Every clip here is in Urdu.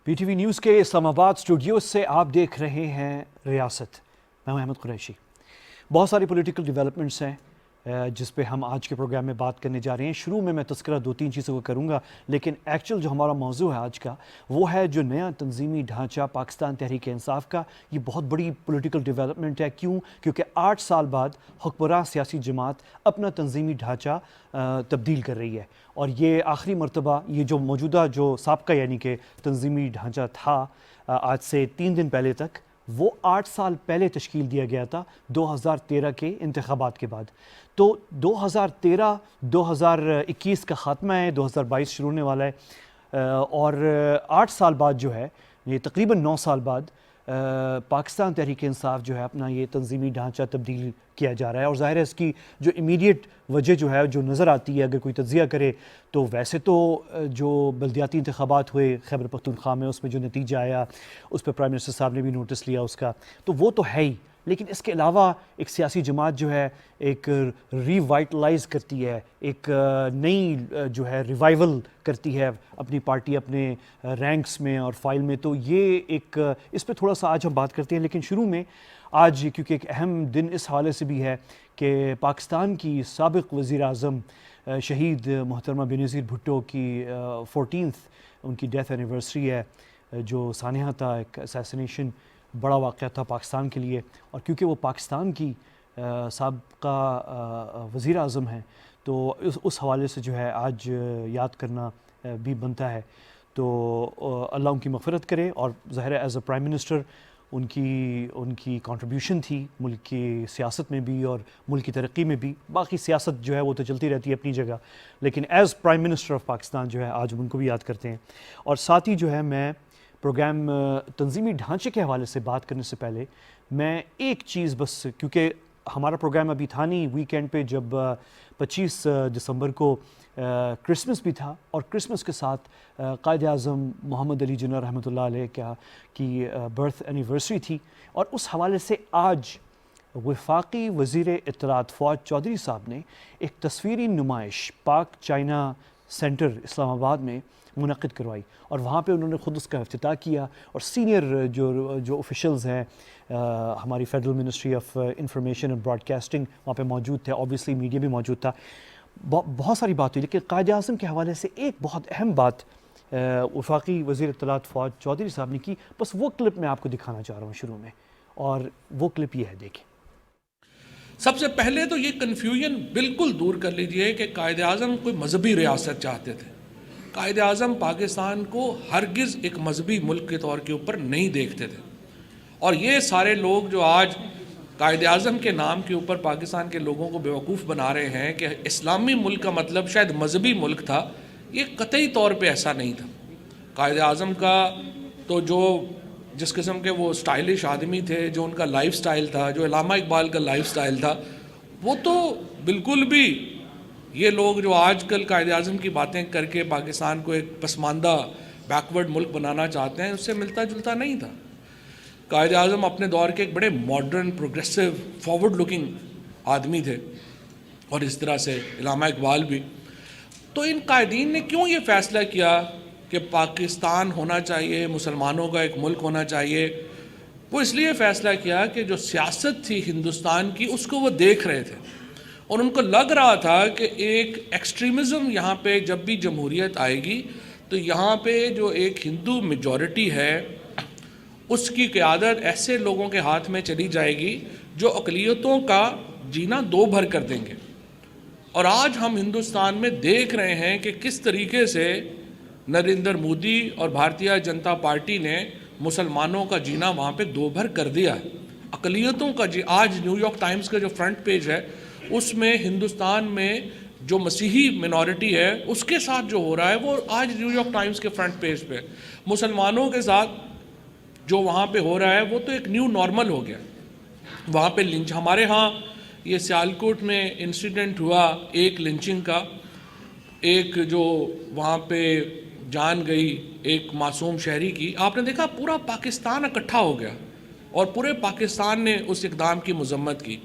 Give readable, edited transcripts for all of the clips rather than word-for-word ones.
پی ٹی وی نیوز کے اسلام آباد اسٹوڈیوز سے آپ دیکھ رہے ہیں ریاست. میں ہوں احمد قریشی. بہت ساری پولیٹیکل ڈیولپمنٹس ہیں جس پہ ہم آج کے پروگرام میں بات کرنے جا رہے ہیں. شروع میں تذکرہ 2-3 چیزوں کو کروں گا، لیکن ایکچوئل جو ہمارا موضوع ہے آج کا وہ ہے جو نیا تنظیمی ڈھانچہ پاکستان تحریک انصاف کا. یہ بہت بڑی پولیٹیکل ڈیولپمنٹ ہے. کیونکہ 8 سال بعد حکمراں سیاسی جماعت اپنا تنظیمی ڈھانچہ تبدیل کر رہی ہے، اور یہ آخری مرتبہ یہ جو موجودہ جو سابقہ یعنی کہ تنظیمی ڈھانچہ تھا آج سے 3 دن پہلے تک، وہ 8 سال پہلے تشکیل دیا گیا تھا 2013 کے انتخابات کے بعد. تو 2013 2021 کا خاتمہ ہے، 2022 شروع ہونے والا ہے، اور 8 سال بعد جو ہے یہ تقریباً 9 سال بعد پاکستان تحریک انصاف جو ہے اپنا یہ تنظیمی ڈھانچہ تبدیل کیا جا رہا ہے. اور ظاہر ہے اس کی جو امیڈیٹ وجہ جو ہے جو نظر آتی ہے اگر کوئی تجزیہ کرے تو ویسے تو جو بلدیاتی انتخابات ہوئے خیبر پختونخوا میں، اس میں جو نتیجہ آیا اس پہ پرائم منسٹر صاحب نے بھی نوٹس لیا اس کا، تو وہ تو ہے ہی. لیکن اس کے علاوہ ایک سیاسی جماعت جو ہے ایک ری وائٹلائز کرتی ہے، ایک نئی جو ہے ریوائول کرتی ہے اپنی پارٹی اپنے رینکس میں اور فائل میں. تو یہ ایک اس پہ تھوڑا سا آج ہم بات کرتے ہیں. لیکن شروع میں آج کیونکہ ایک اہم دن اس حوالے سے بھی ہے کہ پاکستان کی سابق وزیر اعظم شہید محترمہ بینظیر بھٹو کی 14th ان کی ڈیتھ اینیورسری ہے، جو سانحہ تھا، ایک اسیسینیشن بڑا واقعہ تھا پاکستان کے لیے. اور کیونکہ وہ پاکستان کی سابقہ وزیر اعظم ہیں تو اس حوالے سے جو ہے آج یاد کرنا بھی بنتا ہے. تو اللہ ان کی مغفرت کرے. اور ظاہر ایز اے پرائم منسٹر ان کی کنٹریبیوشن تھی ملک کی سیاست میں بھی اور ملک کی ترقی میں بھی. باقی سیاست جو ہے وہ تو چلتی رہتی ہے اپنی جگہ، لیکن as prime minister of Pakistan جو ہے آج ہم ان کو بھی یاد کرتے ہیں. اور ساتھ ہی جو ہے میں پروگرام تنظیمی ڈھانچے کے حوالے سے بات کرنے سے پہلے میں ایک چیز بس، کیونکہ ہمارا پروگرام ابھی تھا نہیں ویکینڈ پہ، جب 25 دسمبر کو کرسمس بھی تھا، اور کرسمس کے ساتھ قائد اعظم محمد علی جناح رحمۃ اللہ علیہ کی برتھ اینیورسری تھی. اور اس حوالے سے آج وفاقی وزیر اطلاعات فواد چودھری صاحب نے ایک تصویری نمائش پاک چائنا سینٹر اسلام آباد میں منعقد کروائی، اور وہاں پہ انہوں نے خود اس کا افتتاح کیا. اور سینئر جو آفیشلز ہیں ہماری federal ministry of information and broadcasting وہاں پہ موجود تھے، اوبیسلی میڈیا بھی موجود تھا. بہت ساری بات ہوئی، لیکن قائد اعظم کے حوالے سے ایک بہت اہم بات وفاقی وزیر اطلاعات فواد چودھری صاحب نے کی. بس وہ کلپ میں آپ کو دکھانا چاہ رہا ہوں شروع میں، اور وہ کلپ یہ ہے، دیکھیں. سب سے پہلے تو یہ کنفیوژن بالکل دور کر لیجئے کہ قائد اعظم کوئی مذہبی ریاست چاہتے تھے. قائد اعظم پاکستان کو ہرگز ایک مذہبی ملک کے طور کے اوپر نہیں دیکھتے تھے. اور یہ سارے لوگ جو آج قائد اعظم کے نام کے اوپر پاکستان کے لوگوں کو بیوقوف بنا رہے ہیں کہ اسلامی ملک کا مطلب شاید مذہبی ملک تھا، یہ قطعی طور پہ ایسا نہیں تھا. قائد اعظم کا تو جس قسم کے وہ سٹائلش آدمی تھے، جو ان کا لائف سٹائل تھا، جو علامہ اقبال کا لائف سٹائل تھا، وہ تو بالکل بھی یہ لوگ جو آج کل قائد اعظم کی باتیں کر کے پاکستان کو ایک پسماندہ بیکورڈ ملک بنانا چاہتے ہیں اس سے ملتا جلتا نہیں تھا. قائد اعظم اپنے دور کے ایک بڑے ماڈرن، پروگریسو، فارورڈ لکنگ آدمی تھے، اور اس طرح سے علامہ اقبال بھی. تو ان قائدین نے کیوں یہ فیصلہ کیا کہ پاکستان ہونا چاہیے، مسلمانوں کا ایک ملک ہونا چاہیے؟ وہ اس لیے فیصلہ کیا کہ جو سیاست تھی ہندوستان کی اس کو وہ دیکھ رہے تھے، اور ان کو لگ رہا تھا کہ ایک ایکسٹریمزم یہاں پہ جب بھی جمہوریت آئے گی تو یہاں پہ جو ایک ہندو میجورٹی ہے اس کی قیادت ایسے لوگوں کے ہاتھ میں چلی جائے گی جو اقلیتوں کا جینا دو بھر کر دیں گے. اور آج ہم ہندوستان میں دیکھ رہے ہیں کہ کس طریقے سے نریندر مودی اور بھارتیہ جنتا پارٹی نے مسلمانوں کا جینا وہاں پہ دو بھر کر دیا ہے. اقلیتوں کا آج نیو یارک ٹائمز کا جو فرنٹ پیج ہے اس میں ہندوستان میں جو مسیحی منورٹی ہے اس کے ساتھ جو ہو رہا ہے وہ آج نیو یارک ٹائمز کے فرنٹ پیج پہ. مسلمانوں کے ساتھ جو وہاں پہ ہو رہا ہے وہ تو ایک نیو نارمل ہو گیا. وہاں پہ لنچ، ہمارے ہاں یہ سیالکوٹ میں انسیڈنٹ ہوا ایک لنچنگ کا، ایک جو وہاں پہ جان گئی ایک معصوم شہری کی. آپ نے دیکھا پورا پاکستان اکٹھا ہو گیا اور پورے پاکستان نے اس اقدام کی مذمت کی.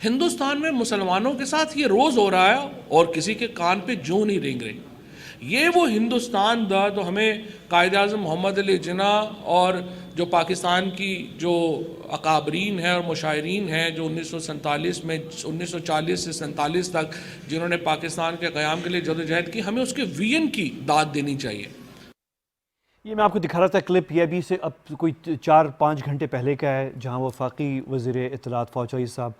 ہندوستان میں مسلمانوں کے ساتھ یہ روز ہو رہا ہے اور کسی کے کان پہ جوں نہیں رینگ رہی. یہ وہ ہندوستان تھا تو ہمیں قائد اعظم محمد علی جناح اور جو پاکستان کی جو اکابرین ہیں اور مشاہرین ہیں جو 1947 میں 1940 سے 47 تک جنہوں نے پاکستان کے قیام کے لیے جدوجہد کی، ہمیں اس کے ویژن کی داد دینی چاہیے۔ یہ میں آپ کو دکھا رہا تھا کلپ، یہ ابھی سے اب کوئی 4-5 گھنٹے پہلے کا ہے، جہاں وفاقی وزیر اطلاعات فواد چودھری صاحب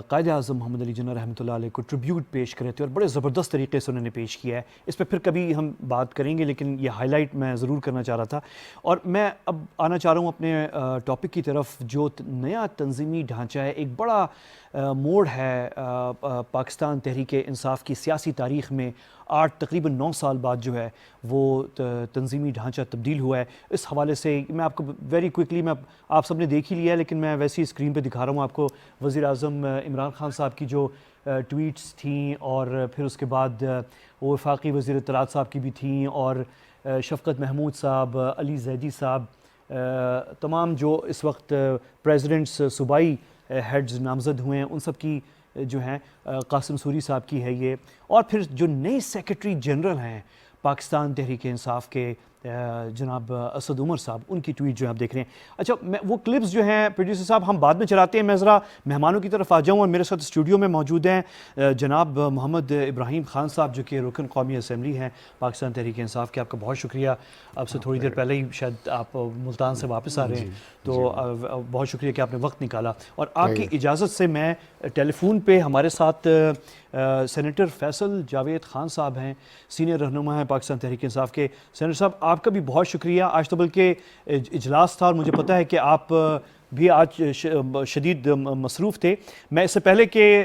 قائد اعظم محمد علی جناح رحمۃ اللہ علیہ کو ٹریبیوٹ پیش کرے تھے، اور بڑے زبردست طریقے سے انہوں نے پیش کیا ہے۔ اس پہ پھر کبھی ہم بات کریں گے، لیکن یہ ہائی لائٹ میں ضرور کرنا چاہ رہا تھا۔ اور میں اب آنا چاہ رہا ہوں اپنے ٹاپک کی طرف، جو نیا تنظیمی ڈھانچہ ہے، ایک بڑا موڑ ہے پاکستان تحریک انصاف کی سیاسی تاریخ میں۔ تقریباً 9 سال بعد جو ہے وہ تنظیمی ڈھانچہ تبدیل ہوا ہے۔ اس حوالے سے میں آپ کو ویری کوئکلی، میں آپ سب نے دیکھ ہی لیا ہے، لیکن میں ویسی اسکرین پہ دکھا رہا ہوں آپ کو۔ وزیر اعظم عمران خان صاحب کی جو ٹویٹس تھیں، اور پھر اس کے بعد وفاقی وزیر اطلاعات صاحب کی بھی تھیں، اور شفقت محمود صاحب، علی زیدی صاحب، تمام جو اس وقت پریزیڈنٹس صوبائی ہیڈز نامزد ہوئے ہیں، ان سب کی جو ہیں، قاسم سوری صاحب کی ہے یہ، اور پھر جو نئے سیکرٹری جنرل ہیں پاکستان تحریک انصاف کے، جناب اسد عمر صاحب، ان کی ٹویٹ جو ہیں آپ دیکھ رہے ہیں۔ اچھا، وہ کلپس جو ہیں پروڈیوسر صاحب ہم بعد میں چلاتے ہیں، میں ذرا مہمانوں کی طرف آ جاؤں، اور میرے ساتھ اسٹوڈیو میں موجود ہیں جناب محمد ابراہیم خان صاحب، جو کہ رکن قومی اسمبلی ہیں پاکستان تحریک انصاف کے۔ آپ کا بہت شکریہ، آپ سے تھوڑی دیر پہلے ہی شاید آپ ملتان سے واپس آ رہے ہیں، تو بہت شکریہ کہ آپ نے وقت نکالا۔ اور آپ کی اجازت سے میں ٹیلی فون پہ ہمارے ساتھ سینیٹر فیصل جاوید خان صاحب ہیں، سینئر رہنما ہیں پاکستان تحریک انصاف کے۔ سینیٹر صاحب، آپ کا بھی بہت شکریہ۔ آج تو بلکہ اجلاس تھا، اور مجھے پتہ ہے کہ آپ بھی آج شدید مصروف تھے۔ میں اس سے پہلے کہ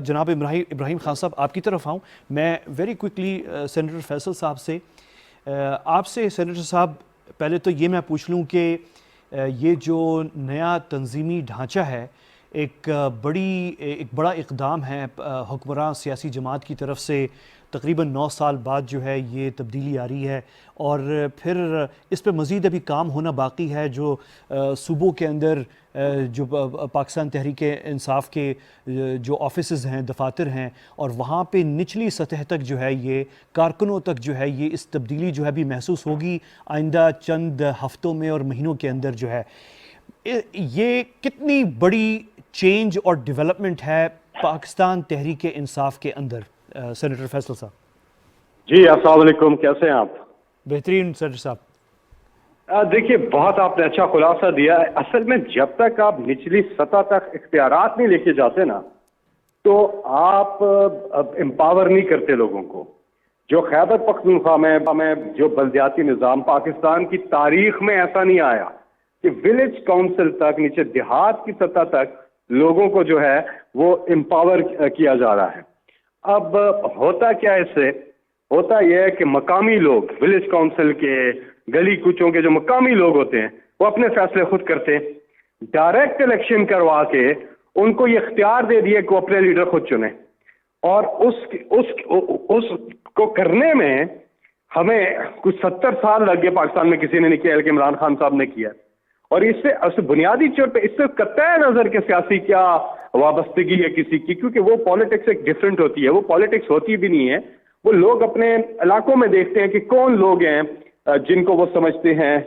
جناب ابراہیم خان صاحب آپ کی طرف آؤں، میں ویری کوئکلی سینیٹر فیصل صاحب سے، آپ سے سینیٹر صاحب پہلے تو یہ میں پوچھ لوں کہ یہ جو نیا تنظیمی ڈھانچہ ہے، ایک بڑا اقدام ہے حکمراں سیاسی جماعت کی طرف سے، تقریباً 9 سال بعد جو ہے یہ تبدیلی آ رہی ہے، اور پھر اس پہ مزید ابھی کام ہونا باقی ہے۔ جو صوبوں کے اندر جو پاکستان تحریک انصاف کے جو آفیسز ہیں، دفاتر ہیں، اور وہاں پہ نچلی سطح تک جو ہے، یہ کارکنوں تک جو ہے، یہ اس تبدیلی جو ہے بھی محسوس ہوگی آئندہ چند ہفتوں میں اور مہینوں کے اندر جو ہے۔ یہ کتنی بڑی چینج اور ڈیولپمنٹ ہے پاکستان تحریک انصاف کے اندر؟ سینیٹر فیصل صاحب جی، السلام علیکم، کیسے ہیں آپ؟ بہترین سینیٹر صاحب۔ دیکھیے، بہت آپ نے اچھا خلاصہ دیا ہے۔ اصل میں جب تک آپ نچلی سطح تک اختیارات نہیں لے کے جاتے نا، تو آپ امپاور نہیں کرتے لوگوں کو۔ جو خیبر پختونخوا میں جو بلدیاتی نظام، پاکستان کی تاریخ میں ایسا نہیں آیا کہ ولیج کونسل تک، نیچے دیہات کی سطح تک لوگوں کو جو ہے وہ امپاور کیا جا رہا ہے۔ اب ہوتا کیا ہے، اس سے ہوتا یہ ہے کہ مقامی لوگ، ولیج کونسل کے، گلی کوچوں کے جو مقامی لوگ ہوتے ہیں، وہ اپنے فیصلے خود کرتے ہیں۔ ڈائریکٹ الیکشن کروا کے ان کو یہ اختیار دے دیا کہ وہ اپنے لیڈر خود چنیں، اور اس کو کرنے میں ہمیں کچھ 70 سال لگ گئے، پاکستان میں کسی نے نہیں کیا، بلکہ عمران خان صاحب نے کیا۔ اور اس سے بنیادی طور پہ اس سے قطع نظر کے سیاسی کیا وابستگی ہے کسی کی، کیونکہ وہ پالیٹکس ایک ڈفرینٹ ہوتی ہے، وہ پالیٹکس ہوتی بھی نہیں ہے۔ وہ لوگ اپنے علاقوں میں دیکھتے ہیں کہ کون لوگ ہیں جن کو وہ سمجھتے ہیں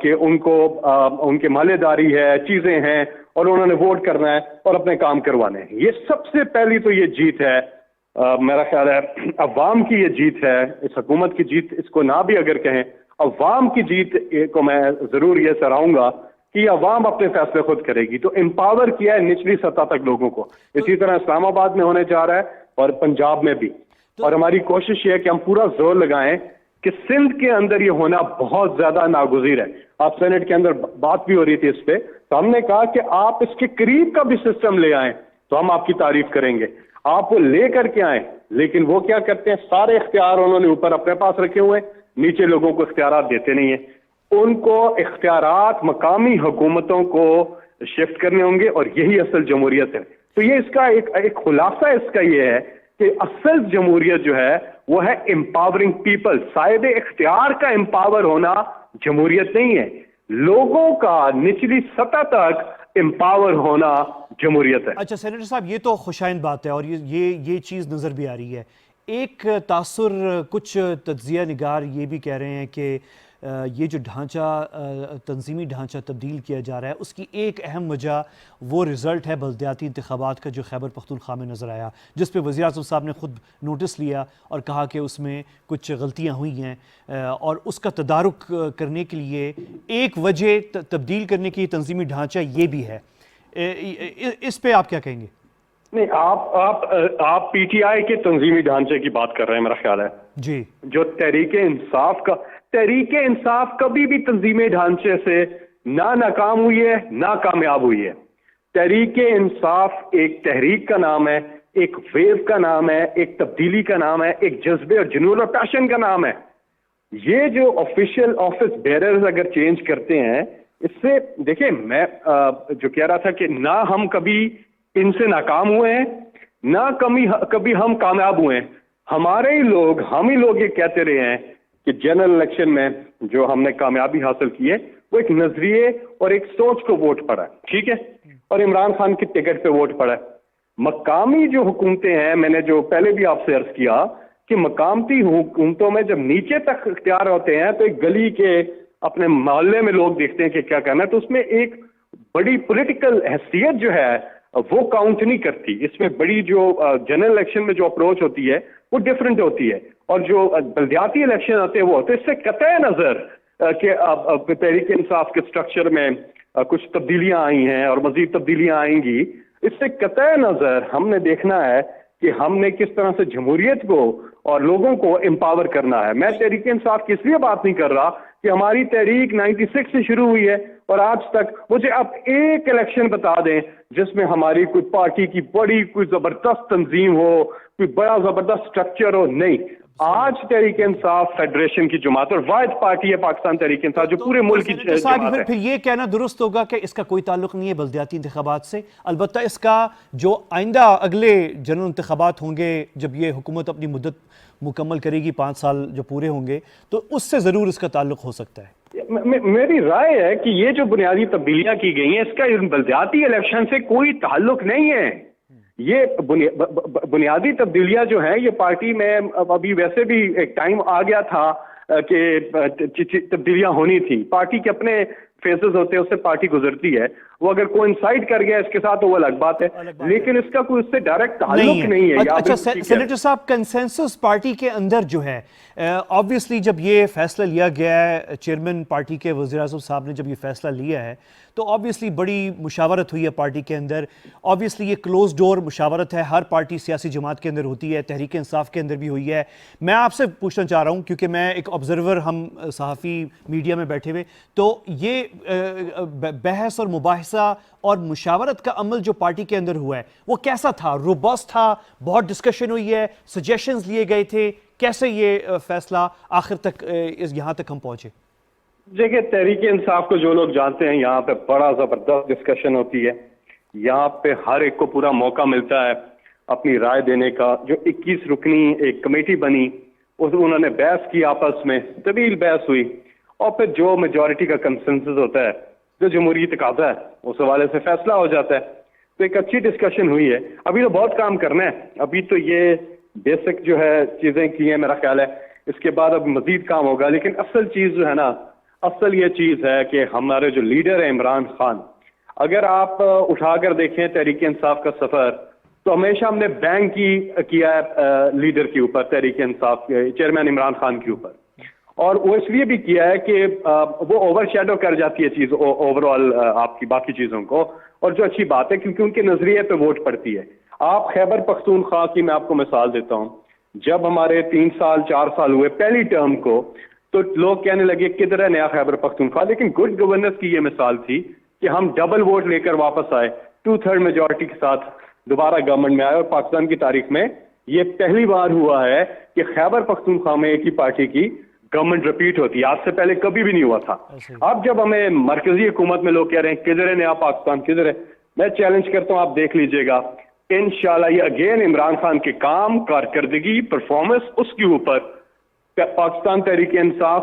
کہ ان کے مالے داری ہے، چیزیں ہیں، اور انہوں نے ووٹ کرنا ہے اور اپنے کام کروانے ہیں۔ یہ سب سے پہلی تو یہ جیت ہے، میرا خیال ہے عوام کی یہ جیت ہے، اس حکومت کی جیت اس کو نہ بھی اگر کہیں، عوام کی جیت کو میں ضرور یہ سراہوں گا کہ یہ عوام اپنے فیصلے خود کرے گی۔ تو امپاور کیا ہے نچلی سطح تک لوگوں کو، اسی طرح اسلام آباد میں ہونے جا رہا ہے اور پنجاب میں بھی۔ اور ہماری کوشش یہ ہے کہ ہم پورا زور لگائیں کہ سندھ کے اندر یہ ہونا بہت زیادہ ناگزیر ہے۔ آپ سینٹ کے اندر بات بھی ہو رہی تھی اس پہ، تو ہم نے کہا کہ آپ اس کے قریب کا بھی سسٹم لے آئیں تو ہم آپ کی تعریف کریں گے۔ آپ وہ لے کر کے آئیں، لیکن وہ کیا کرتے ہیں، سارے اختیار انہوں نے اوپر اپنے پاس رکھے ہوئے ہیں، نیچے لوگوں کو اختیارات دیتے نہیں ہیں۔ ان کو اختیارات مقامی حکومتوں کو شفٹ کرنے ہوں گے، اور یہی اصل جمہوریت ہے۔ تو یہ اس کا ایک خلاصہ اس کا یہ ہے کہ اصل جمہوریت جو ہے وہ ہے امپاورنگ پیپل۔ صاحب اختیار کا امپاور ہونا جمہوریت نہیں ہے، لوگوں کا نچلی سطح تک امپاور ہونا جمہوریت ہے۔ اچھا سینیٹر صاحب، یہ تو خوشائند بات ہے، اور یہ چیز نظر بھی آ رہی ہے۔ ایک تاثر کچھ تجزیہ نگار یہ بھی کہہ رہے ہیں کہ یہ جو ڈھانچہ تنظیمی ڈھانچہ تبدیل کیا جا رہا ہے اس کی ایک اہم وجہ وہ رزلٹ ہے بلدیاتی انتخابات کا جو خیبر پختونخوا میں نظر آیا، جس پہ وزیر اعظم صاحب نے خود نوٹس لیا اور کہا کہ اس میں کچھ غلطیاں ہوئی ہیں، اور اس کا تدارک کرنے کے لیے ایک وجہ تبدیل کرنے کی تنظیمی ڈھانچہ یہ بھی ہے۔ اس پہ آپ کیا کہیں گے؟ نہیں، آپ پی ٹی آئی کے تنظیمی ڈھانچے کی بات کر رہے ہیں میرا خیال ہے جی، جو تحریک انصاف کبھی بھی تنظیمی ڈھانچے سے نہ ناکام ہوئی ہے نہ کامیاب ہوئی ہے۔ تحریک انصاف ایک تحریک کا نام ہے، ایک ویو کا نام ہے، ایک تبدیلی کا نام ہے، ایک جذبے اور جنون اور پیشن کا نام ہے۔ یہ جو آفیشیل آفس بیررز اگر چینج کرتے ہیں، اس سے دیکھیں، میں جو کہہ رہا تھا کہ نہ ہم کبھی ان سے ناکام ہوئے ہیں نہ کبھی ہم کامیاب ہوئے ہیں۔ ہم ہی لوگ یہ کہتے رہے ہیں کہ جنرل الیکشن میں جو ہم نے کامیابی حاصل کی ہے وہ ایک نظریے اور ایک سوچ کو ووٹ پڑا ہے، ٹھیک ہے، اور عمران خان کی ٹکٹ پہ ووٹ پڑا ہے۔ مقامی جو حکومتیں ہیں، میں نے جو پہلے بھی آپ سے عرض کیا کہ مقامتی حکومتوں میں جب نیچے تک اختیار ہوتے ہیں تو ایک گلی کے اپنے محلے میں لوگ دیکھتے ہیں کہ کیا کرنا ہے، تو اس میں ایک بڑی پولیٹیکل حیثیت جو ہے وہ کاؤنٹ نہیں کرتی۔ اس میں بڑی جو جنرل الیکشن میں جو اپروچ ہوتی ہے وہ ڈفرینٹ ہوتی ہے، اور جو بلدیاتی الیکشن آتے ہیں وہ ہوتے ہیں۔ اس سے قطع نظر کہ تحریک انصاف کے سٹرکچر میں کچھ تبدیلیاں آئی ہیں اور مزید تبدیلیاں آئیں گی، اس سے قطع نظر ہم نے دیکھنا ہے کہ ہم نے کس طرح سے جمہوریت کو اور لوگوں کو امپاور کرنا ہے۔ میں تحریک انصاف کی اس لیے بات نہیں کر رہا کہ ہماری تحریک 96 سے شروع ہوئی ہے اور آج تک مجھے آپ ایک الیکشن بتا دیں جس میں ہماری کوئی پارٹی کی بڑی کوئی زبردست تنظیم ہو، کوئی بڑا زبردست سٹرکچر ہو۔ نہیں، آج تحریک انصاف فیڈریشن کی جماعت اور واحد پارٹی ہے پاکستان تحریک انصاف جو پورے ملک کی جماعت ہے۔ پھر یہ کہنا درست ہوگا کہ اس کا کوئی تعلق نہیں ہے بلدیاتی انتخابات سے، البتہ اس کا جو آئندہ اگلے جنرل انتخابات ہوں گے جب یہ حکومت اپنی مدت مکمل کرے گی، 5 سال جو پورے ہوں گے، تو اس سے ضرور اس کا تعلق ہو سکتا ہے۔ میری رائے ہے کہ یہ جو بنیادی تبدیلیاں کی گئی ہیں اس کا بلدیاتی الیکشن سے کوئی تعلق نہیں ہے۔ یہ بنیادی تبدیلیاں جو ہیں یہ پارٹی میں ابھی ویسے بھی ایک ٹائم آ گیا تھا کہ تبدیلیاں ہونی تھی، پارٹی کے اپنے فیزز ہوتے ہیں، اس سے پارٹی گزرتی ہے، وہ اگر کوئنسائڈ کر گیا اس کے ساتھ تو وہ الگ بات ہے، لیکن اس کا کوئی اس سے ڈائریکٹ تعلق نہیں ہے۔ اچھا سینیٹر صاحب، کنسنسس پارٹی کے اندر جو ہے آبویسلی جب یہ فیصلہ لیا گیا ہے، چیئرمین پارٹی کے وزیر اعظم صاحب نے جب یہ فیصلہ لیا ہے تو آبویسلی بڑی مشاورت ہوئی ہے پارٹی کے اندر، آبویسلی یہ کلوز ڈور مشاورت ہے، ہر پارٹی سیاسی جماعت کے اندر ہوتی ہے، تحریک انصاف کے اندر بھی ہوئی ہے۔ میں آپ سے پوچھنا چاہ رہا ہوں کیونکہ میں ایک آبزرور، ہم صحافی میڈیا میں بیٹھے ہوئے، تو یہ بحث اور مباحثہ اور مشاورت کا عمل جو پارٹی کے اندر ہوا ہے وہ کیسا تھا؟ روبسٹ تھا؟ بہت ڈسکشن ہوئی ہے؟ سجیشنز لیے گئے تھے؟ کیسے یہ فیصلہ آخر تک یہاں تک ہم پہنچے؟ دیکھیں، تحریک انصاف کو جو لوگ جانتے ہیں یہاں پہ بڑا زبردست ڈسکشن ہوتی ہے، یہاں پہ ہر ایک کو پورا موقع ملتا ہے اپنی رائے دینے کا۔ جو 21 رکنی ایک کمیٹی بنی، انہوں نے بحث کی، آپس میں طویل بحث ہوئی، اور پھر جو میجورٹی کا کنسنسس ہوتا ہے، جو جمہوری تقاضا ہے، اس حوالے سے فیصلہ ہو جاتا ہے۔ تو ایک اچھی ڈسکشن ہوئی ہے۔ ابھی تو بہت کام کرنا ہے، ابھی تو یہ بیسک جو ہے چیزیں کی ہیں میرا خیال ہے، اس کے بعد اب مزید کام ہوگا، لیکن اصل چیز جو ہے نا، اصل یہ چیز ہے کہ ہمارے جو لیڈر ہیں عمران خان، اگر آپ اٹھا کر دیکھیں تحریک انصاف کا سفر، تو ہمیشہ ہم نے بینک کیا ہے لیڈر کے اوپر، تحریک انصاف کے چیئرمین عمران خان کے اوپر، اور وہ اس لیے بھی کیا ہے کہ وہ اوور شیڈو کر جاتی ہے چیز اوور آل آپ کی باقی چیزوں کو، اور جو اچھی بات ہے کیونکہ ان کے نظریے پہ ووٹ پڑتی ہے۔ آپ خیبر پختونخوا کی میں آپ کو مثال دیتا ہوں، جب ہمارے 3 سال 4 سال ہوئے پہلی ٹرم کو، تو لوگ کہنے لگے کدھر ہے نیا خیبر پختونخوا، لیکن گڈ گورننس کی یہ مثال تھی کہ ہم ڈبل ووٹ لے کر واپس آئے، 2/3 میجورٹی کے ساتھ دوبارہ گورنمنٹ میں آئے، اور پاکستان کی تاریخ میں یہ پہلی بار ہوا ہے کہ خیبر پختونخوا میں ایک ہی پارٹی کی گورنمنٹ ریپیٹ ہوتی ہے، آج سے پہلے کبھی بھی نہیں ہوا تھا۔ اب جب ہمیں مرکزی حکومت میں لوگ کہہ رہے ہیں کدھر ہے نیا پاکستان، کدھر ہے، میں چیلنج کرتا ہوں، آپ دیکھ لیجئے گا، انشاءاللہ یہ اگین عمران خان کے کام، کارکردگی، پرفارمنس، اس کے اوپر پاکستان تحریک انصاف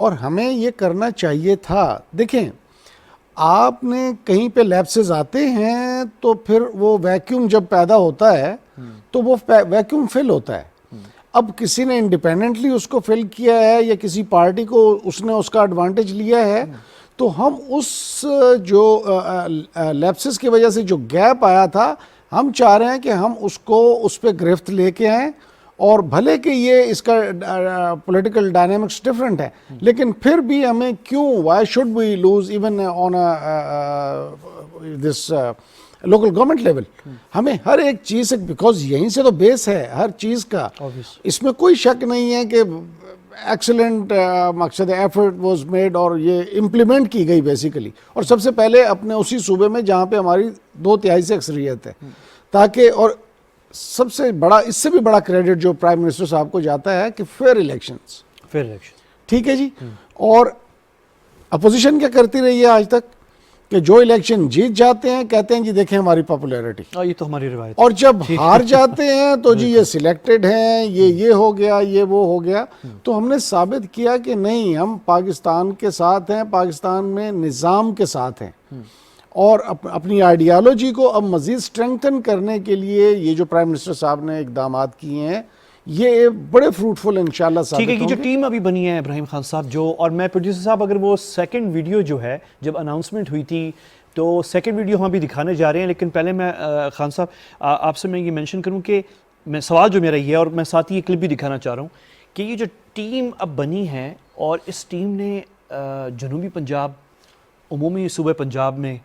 اور ہمیں یہ کرنا چاہیے تھا. دیکھیں آپ نے کہیں پہ لیپسز آتے ہیں تو پھر وہ ویکیوم جب پیدا ہوتا ہے تو وہ ویکیوم فل ہوتا ہے. اب کسی نے انڈیپینڈنٹلی اس کو فل کیا ہے یا کسی پارٹی کو اس نے اس کا ایڈوانٹیج لیا ہے, تو ہم اس جو لیپسز کی وجہ سے جو گیپ آیا تھا, ہم چاہ رہے ہیں کہ ہم اس کو اس پہ گرفت لے کے آئیں. اور بھلے کہ یہ اس کا پولیٹیکل ڈائنامکس ڈفرینٹ ہے, لیکن پھر بھی ہمیں کیوں, why should we lose even on this local government level. ہمیں ہر ایک چیز سے, بیکاز یہیں سے تو بیس ہے ہر چیز کا, اس میں کوئی شک نہیں ہے کہ ایکسلنٹ مقصد ایفرٹ واز میڈ اور یہ امپلیمنٹ کی گئی بیسیکلی, اور سب سے پہلے اپنے اسی صوبے میں جہاں پہ ہماری 2/3 سے اکثریت ہے, تاکہ, اور سب سے بڑا, اس سے بھی بڑا کریڈٹ جو پرائم منسٹر صاحب کو جاتا ہے کہ فیئر الیکشنز. ٹھیک ہے جی. اور اپوزیشن کیا کرتی رہی ہے آج تک کہ جو الیکشن جیت جاتے ہیں کہتے ہیں جی دیکھیں ہماری پاپولیرٹی, یہ تو ہماری روایت, اور جب ہار جاتے ہیں تو جی یہ سلیکٹڈ ہیں, یہ ہو گیا, یہ وہ ہو گیا. تو ہم نے ثابت کیا کہ نہیں, ہم پاکستان کے ساتھ ہیں, پاکستان میں نظام کے ساتھ ہیں, اور اپنی آئیڈیالوجی کو اب مزید اسٹرینگتھن کرنے کے لیے یہ جو پرائم منسٹر صاحب نے اقدامات کیے ہیں یہ بڑے فروٹفل انشاءاللہ ثابت ہوں گے. ٹھیک ہے, یہ جو ٹیم ابھی بنی ہے ابراہیم خان صاحب جو, اور میں پروڈیوسر صاحب اگر وہ سیکنڈ ویڈیو جو ہے جب اناؤنسمنٹ ہوئی تھی تو سیکنڈ ویڈیو ہم ابھی دکھانے جا رہے ہیں, لیکن پہلے میں خان صاحب آپ سے میں یہ مینشن کروں کہ میں سوال جو میرا یہ ہے, اور میں ساتھ ہی یہ کلپ بھی دکھانا چاہ رہا ہوں کہ یہ جو ٹیم اب بنی ہے, اور اس ٹیم نے جنوبی پنجاب, عمومی صوبہ پنجاب میں,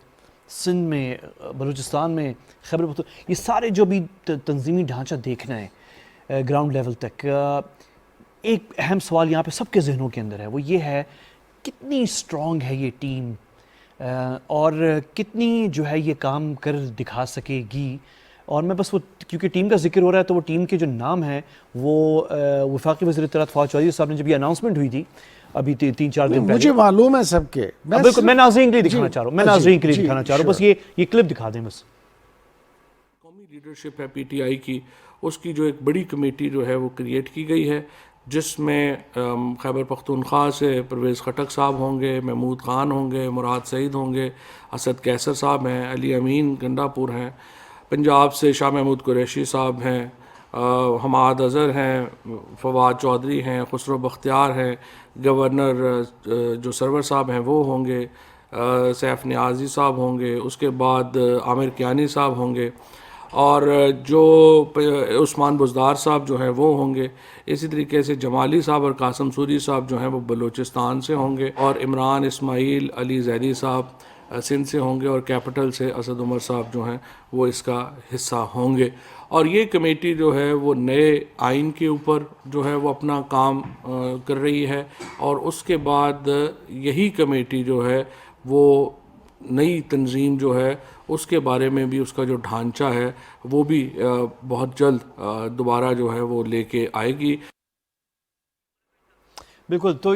سندھ میں, بلوچستان میں, خیبر پختونخوا, یہ سارے جو بھی تنظیمی ڈھانچہ دیکھنا ہے گراؤنڈ لیول تک, ایک اہم سوال یہاں پہ سب کے ذہنوں کے اندر ہے, وہ یہ ہے کتنی اسٹرانگ ہے یہ ٹیم, اور کتنی جو ہے یہ کام کر دکھا سکے گی. اور میں بس وہ, کیونکہ ٹیم کا ذکر ہو رہا ہے تو وہ ٹیم کے جو نام ہیں وہ وفاقی وزیر اطلاعات فواد چودھری صاحب نے جب یہ اناؤنسمنٹ ہوئی تھی ابھی 3-4 دن پہلے, مجھے معلوم ہے سب کے, بالکل میں ناظرین کے لیے دکھانا چاہ رہا ہوں, میں ناظرین کے لیے دکھانا چاہ رہا ہوں, بس یہ کلپ دکھا دیں بس. قومی لیڈرشپ ہے پی ٹی آئی کی, اس کی جو ایک بڑی کمیٹی جو ہے وہ کریٹ کی گئی ہے, جس میں خیبر پختونخوا سے پرویز خٹک صاحب ہوں گے, محمود خان ہوں گے, مراد سعید ہوں گے, اسد کیسر صاحب ہیں, علی امین گنڈا پور ہیں, پنجاب سے شاہ محمود قریشی صاحب ہیں, حماد اظہر ہیں, فواد چودھری ہیں, خسرو بختیار ہیں, گورنر جو سرور صاحب ہیں وہ ہوں گے, سیف نیازی صاحب ہوں گے, اس کے بعد عامر کیانی صاحب ہوں گے, اور جو عثمان بزدار صاحب جو ہیں وہ ہوں گے. اسی طریقے سے جمالی صاحب اور قاسم سوری صاحب جو ہیں وہ بلوچستان سے ہوں گے, اور عمران اسماعیل علی زیدی صاحب سندھ سے ہوں گے, اور کیپٹل سے اسد عمر صاحب جو ہیں وہ اس کا حصہ ہوں گے. اور یہ کمیٹی جو ہے وہ نئے آئین کے اوپر جو ہے وہ اپنا کام کر رہی ہے, اور اس کے بعد یہی کمیٹی جو ہے وہ نئی تنظیم جو ہے اس کے بارے میں بھی, اس کا جو ڈھانچہ ہے وہ بھی بہت جلد دوبارہ جو ہے وہ لے کے آئے گی. بالکل, تو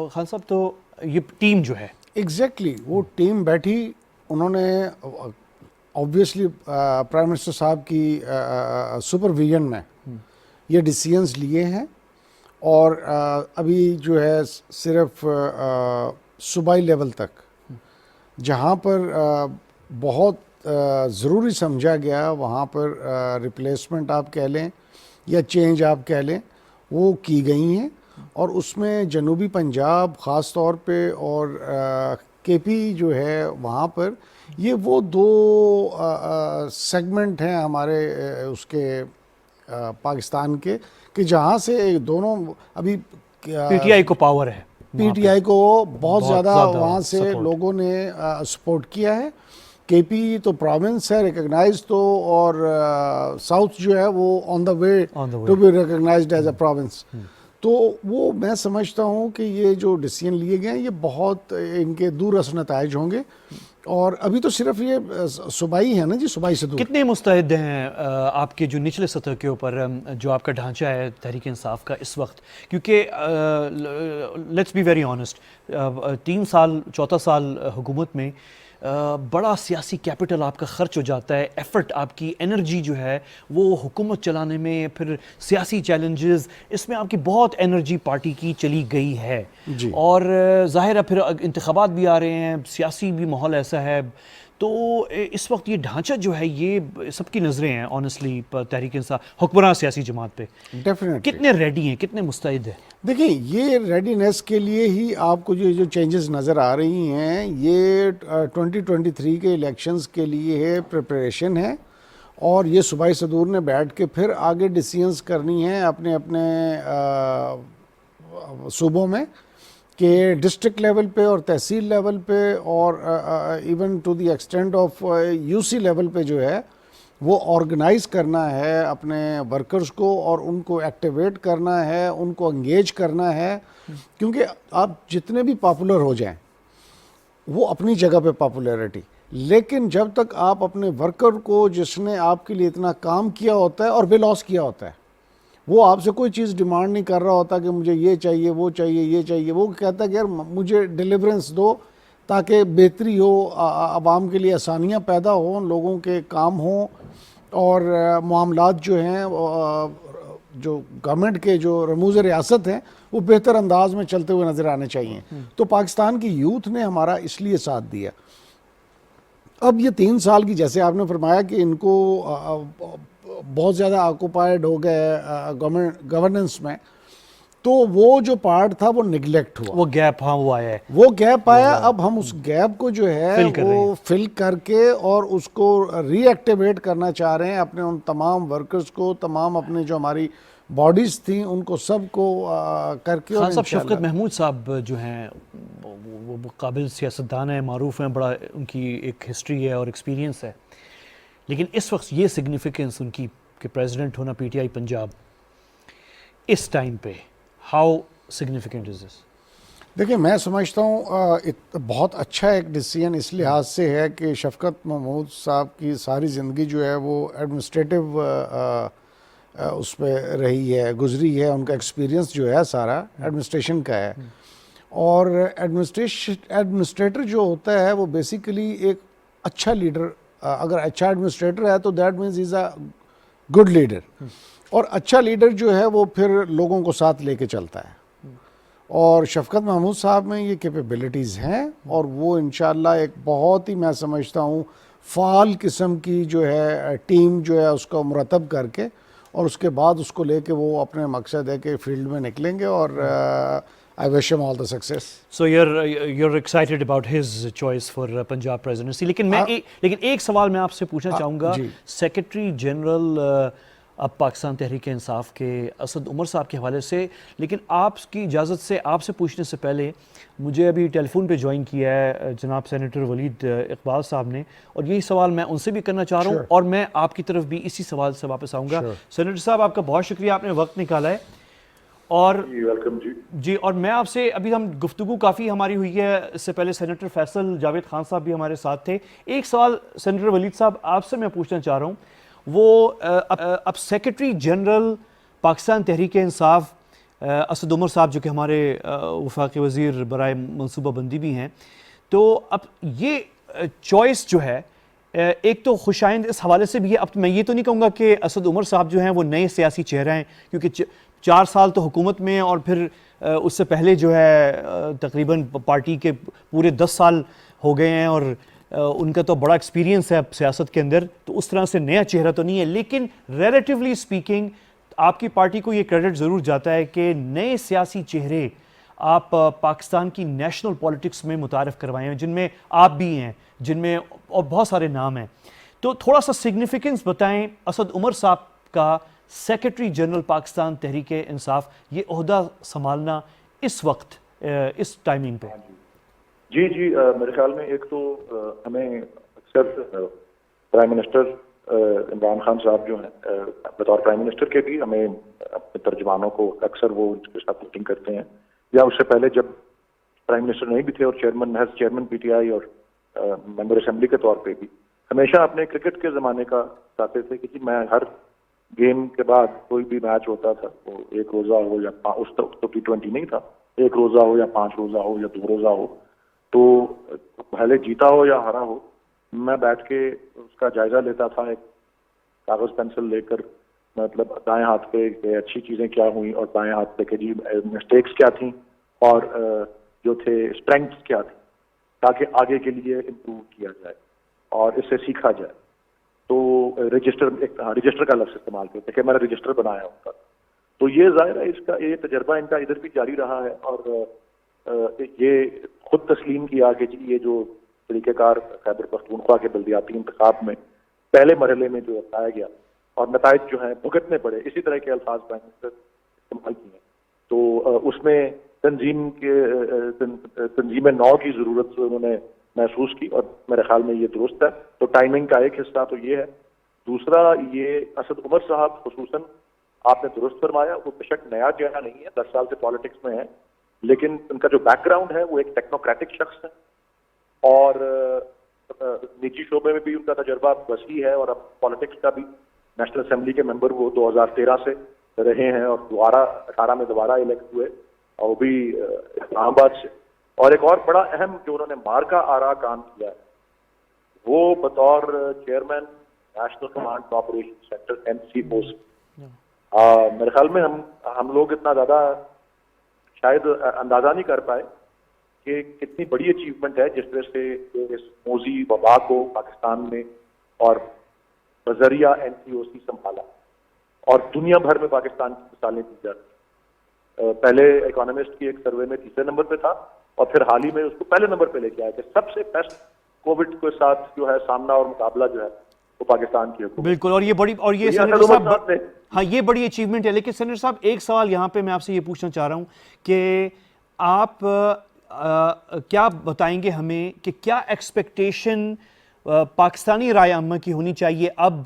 خان صاحب تو یہ ٹیم جو ہے ایگزیکٹلی وہ ٹیم بیٹھی, انہوں نے آبویسلی پرائم منسٹر صاحب کی سپرویژن میں یہ ڈیسیژنز لیے ہیں, اور ابھی جو ہے صرف صوبائی لیول تک جہاں پر بہت ضروری سمجھا گیا وہاں پر ریپلیسمنٹ آپ کہہ لیں یا چینج آپ کہہ لیں وہ کی گئی ہیں, اور اس میں جنوبی پنجاب خاص طور پہ اور کے پی جو ہے وہاں پر یہ وہ 2 سیگمنٹ ہیں ہمارے اس کے پاکستان کے کہ جہاں سے دونوں ابھی پی ٹی آئی کو پاور ہے, پی ٹی آئی کو بہت زیادہ وہاں سے لوگوں نے سپورٹ کیا ہے. کے پی تو پروونس ہے ریکگنائز تو, اور ساؤتھ جو ہے وہ on the way to be recognized as a province. تو وہ میں سمجھتا ہوں کہ یہ جو ڈیسیژن لیے گئے ہیں یہ بہت ان کے دور رس نتائج ہوں گے, اور ابھی تو صرف یہ صوبائی ہے نا جی, صوبائی سے دور. کتنے مستعد ہیں آپ کے جو نچلے سطح کے اوپر جو آپ کا ڈھانچہ ہے تحریک انصاف کا اس وقت, کیونکہ لیٹس بی ویری آنیسٹ 3 سال 4 سال حکومت میں بڑا سیاسی کیپٹل آپ کا خرچ ہو جاتا ہے, ایفرٹ آپ کی انرجی جو ہے وہ حکومت چلانے میں, پھر سیاسی چیلنجز, اس میں آپ کی بہت انرجی پارٹی کی چلی گئی ہے. جی. اور ظاہر ہے پھر انتخابات بھی آ رہے ہیں, سیاسی بھی ماحول ایسا ہے, تو اس وقت یہ ڈھانچہ جو ہے یہ سب کی نظریں ہیں آنیسٹلی تحریک انصاف حکمراں سیاسی جماعت پہ. ڈیفینیٹلی کتنے ریڈی ہیں, کتنے مستعد ہیں؟ دیکھیں یہ ریڈینیس کے لیے ہی آپ کو جو چینجز نظر آ رہی ہیں یہ 2023 کے الیکشنز کے لیے ہے, پریپریشن ہے, اور یہ صوبائی صدور نے بیٹھ کے پھر آگے ڈیسیژنز کرنی ہیں اپنے اپنے صوبوں میں, کہ ڈسٹرکٹ لیول پہ اور تحصیل لیول پہ اور even to the extent of U C level پہ جو ہے وہ آرگنائز کرنا ہے اپنے ورکرز کو, اور ان کو ایکٹیویٹ کرنا ہے, ان کو انگیج کرنا ہے. کیونکہ آپ جتنے بھی پاپولر ہو جائیں وہ اپنی جگہ پہ پاپولیرٹی, لیکن جب تک آپ اپنے ورکر کو جس نے آپ کے لیے اتنا کام کیا ہوتا ہے اور بے لوس کیا ہوتا ہے, وہ آپ سے کوئی چیز ڈیمانڈ نہیں کر رہا ہوتا کہ مجھے یہ چاہیے وہ چاہیے یہ چاہیے, وہ کہتا ہے کہ یار مجھے ڈیلیورنس دو تاکہ بہتری ہو, عوام کے لیے آسانیاں پیدا ہوں, لوگوں کے کام ہوں, اور معاملات جو ہیں جو گورنمنٹ کے جو رموز ریاست ہیں وہ بہتر انداز میں چلتے ہوئے نظر آنے چاہیے. تو پاکستان کی یوتھ نے ہمارا اس لیے ساتھ دیا. اب یہ 3 سال کی, جیسے آپ نے فرمایا کہ ان کو بہت زیادہ آکوپائڈ ہو گئے گورننس میں, تو وہ جو پارٹ تھا وہ نگلیکٹ ہوا, وہ گیپ, ہاں وہ آیا ہے, وہ گیپ آیا. اب ہم اس گیپ کو جو ہے وہ فل کر کے اور اس کو ری ایکٹیویٹ کرنا چاہ رہے ہیں اپنے ان تمام ورکرز کو, تمام اپنے جو ہماری باڈیز تھیں ان کو سب کو کر کے. خان صاحب شفقت محمود صاحب جو ہیں وہ قابل سیاستدان ہیں, معروف ہیں, بڑا ان کی ایک ہسٹری ہے اور ایکسپیرینس ہے, لیکن اس وقت یہ سگنیفیکنس ان کی کہ پریزیڈنٹ ہونا پی ٹی آئی پنجاب اس ٹائم پہ, ہاؤ سگنیفیکنٹ از دس؟ دیکھیں میں سمجھتا ہوں بہت اچھا ایک ڈیسیژن اس لحاظ سے ہے کہ شفقت محمود صاحب کی ساری زندگی جو ہے وہ ایڈمنسٹریٹو اس پہ رہی ہے, گزری ہے, ان کا ایکسپیرینس جو ہے سارا ایڈمنسٹریشن کا ہے. اور ایڈمنسٹریٹر جو ہوتا ہے وہ بیسیکلی ایک اچھا لیڈر, اگر اچھا ایڈمنسٹریٹر ہے تو that means is a good leader, اور اچھا لیڈر جو ہے وہ پھر لوگوں کو ساتھ لے کے چلتا ہے. اور شفقت محمود صاحب میں یہ کیپیبلٹیز ہیں, اور وہ انشاءاللہ ایک بہت ہی میں سمجھتا ہوں فعال قسم کی جو ہے ٹیم جو ہے اس کو مرتب کر کے, اور اس کے بعد اس کو لے کے وہ اپنے مقصد ہے کہ فیلڈ میں نکلیں گے. اور I wish him all the success. So you're excited about his choice for Punjab presidency. لیکن ایک سوال میں آپ سے پوچھنا چاہوں گا, سیکرٹری جنرل اب پاکستان تحریک انصاف کے اسد عمر صاحب کے حوالے سے, لیکن آپ کی اجازت سے آپ سے پوچھنے سے پہلے مجھے ابھی ٹیلی فون پہ جوائن کیا ہے جناب سینیٹر ولید اقبال صاحب نے, اور یہی سوال میں ان سے بھی کرنا چاہ رہا ہوں, اور میں آپ کی طرف بھی اسی سوال سے واپس آؤں گا. سینیٹر صاحب آپ کا بہت شکریہ, آپ نے وقت نکالا ہے. اور جی, اور میں آپ سے ابھی ہم گفتگو کافی ہماری ہوئی ہے, اس سے پہلے سینیٹر فیصل جاوید خان صاحب بھی ہمارے ساتھ تھے. ایک سوال سینیٹر ولید صاحب آپ سے میں پوچھنا چاہ رہا ہوں, وہ اب سیکرٹری جنرل پاکستان تحریک انصاف اسد عمر صاحب جو کہ ہمارے وفاقی وزیر برائے منصوبہ بندی بھی ہیں, تو اب یہ چوائس جو ہے ایک تو خوش آئند اس حوالے سے بھی ہے. اب میں یہ تو نہیں کہوں گا کہ اسد عمر صاحب جو ہیں وہ نئے سیاسی چہرہ ہیں, کیونکہ 4 سال تو حکومت میں, اور پھر اس سے پہلے جو ہے تقریباً پارٹی کے پورے 10 سال ہو گئے ہیں, اور ان کا تو بڑا ایکسپیرینس ہے سیاست کے اندر, تو اس طرح سے نیا چہرہ تو نہیں ہے. لیکن ریلیٹیولی اسپیکنگ آپ کی پارٹی کو یہ کریڈٹ ضرور جاتا ہے کہ نئے سیاسی چہرے آپ پاکستان کی نیشنل پولیٹکس میں متعارف کروائے ہیں, جن میں آپ بھی ہیں, جن میں اور بہت سارے نام ہیں. تو تھوڑا سا سگنیفیکنس بتائیں اسد عمر صاحب کا سیکرٹری جنرل پاکستان تحریک انصاف, یہ عہدہ سنبھالنا اس وقت اس ٹائمنگ پہ. جی میرے خیال میں ایک تو ہمیں اکثر پرائم منسٹر عمران خان صاحب جو ہیں بطور پرائم منسٹر کے بھی ہمیں اپنے ترجمانوں کو اکثر وہ اس کے ساتھ میٹنگ کرتے ہیں, یا اس سے پہلے جب پرائم منسٹر نہیں بھی تھے اور چیئرمین پی ٹی آئی اور ممبر اسمبلی کے طور پہ بھی ہمیشہ اپنے کرکٹ کے زمانے کا چاہتے تھے کہ میں ہر گیم کے بعد کوئی بھی میچ ہوتا تھا, وہ 1 روزہ ہو یا اس وقت تو T20 نہیں تھا, 1 روزہ ہو یا 5 روزہ ہو یا 2 روزہ ہو, تو بھلے جیتا ہو یا ہارا ہو، میں بیٹھ کے اس کا جائزہ لیتا تھا، ایک کاغذ پینسل لے کر، مطلب دائیں ہاتھ پہ کہ اچھی چیزیں کیا ہوئیں اور بائیں ہاتھ پہ کہ جی مسٹیکس کیا تھیں اور جو تھے اسٹرینگتھس کیا تھیں، تاکہ آگے کے لیے امپروو کیا جائے اور اس سے سیکھا جائے. تو رجسٹر کا لفظ استعمال کرتے کہ میں نے رجسٹر بنایا ان کا. تو یہ ظاہر ہے اس کا یہ تجربہ ان کا ادھر بھی جاری رہا ہے، اور یہ خود تسلیم کیا کہ جی یہ جو طریقہ کار خیبر پختونخوا کے بلدیاتی انتخاب میں پہلے مرحلے میں جو اپنایا گیا اور نتائج جو ہیں بھگتنے پڑے، اسی طرح کے الفاظ پرائم منسٹر استعمال کیے ہیں. تو اس میں تنظیم نو کی ضرورت انہوں نے محسوس کی، اور میرے خیال میں یہ درست ہے. تو ٹائمنگ کا ایک حصہ تو یہ ہے. دوسرا، یہ اسد عمر صاحب خصوصاً آپ نے درست فرمایا، وہ بے شک نیا چہرہ نہیں ہے، 10 سال سے پالیٹکس میں ہے، لیکن ان کا جو بیک گراؤنڈ ہے وہ ایک ٹیکنوکریٹک شخص ہے، اور نجی شعبے میں بھی ان کا تجربہ وسیع ہے، اور اب پالیٹکس کا بھی نیشنل اسمبلی کے ممبر وہ 2013 سے رہے ہیں، اور 2018 میں دوبارہ الیکٹ ہوئے، اور وہ بھی اسلام آباد سے. اور ایک اور بڑا اہم جو انہوں نے مارکا آرا کام کیا ہے، وہ بطور chairman national command operation centre NCO سے. میرے خیال میں ہم لوگ اتنا زیادہ شاید اندازہ نہیں کر پائے کہ کتنی بڑی اچیومنٹ ہے جس طرح سے اس موذی وبا کو پاکستان میں اور بذریعہ NCOC سنبھالا، اور دنیا بھر میں پاکستان کی مثالیں دی جاتی. پہلے اکانومسٹ کی ایک سروے میں 3رے نمبر پہ تھا، اور پھر حال ہی میں اس کو پہلے نمبر پہ لے کے آیا کہ سب سے بیسٹ کووڈ کے ساتھ جو ہے سامنا اور مقابلہ جو ہے وہ پاکستان کی حکومت. بالکل، اور یہ بڑی، اور یہ سینیٹر صاحب، ہاں یہ بڑی اچیومنٹ ہے. لیکن سینیٹر صاحب ایک سوال یہاں پہ میں آپ سے یہ پوچھنا چاہ رہا ہوں کہ آپ کیا بتائیں گے ہمیں کہ کیا ایکسپیکٹیشن پاکستانی رائے عامہ کی ہونی چاہیے اب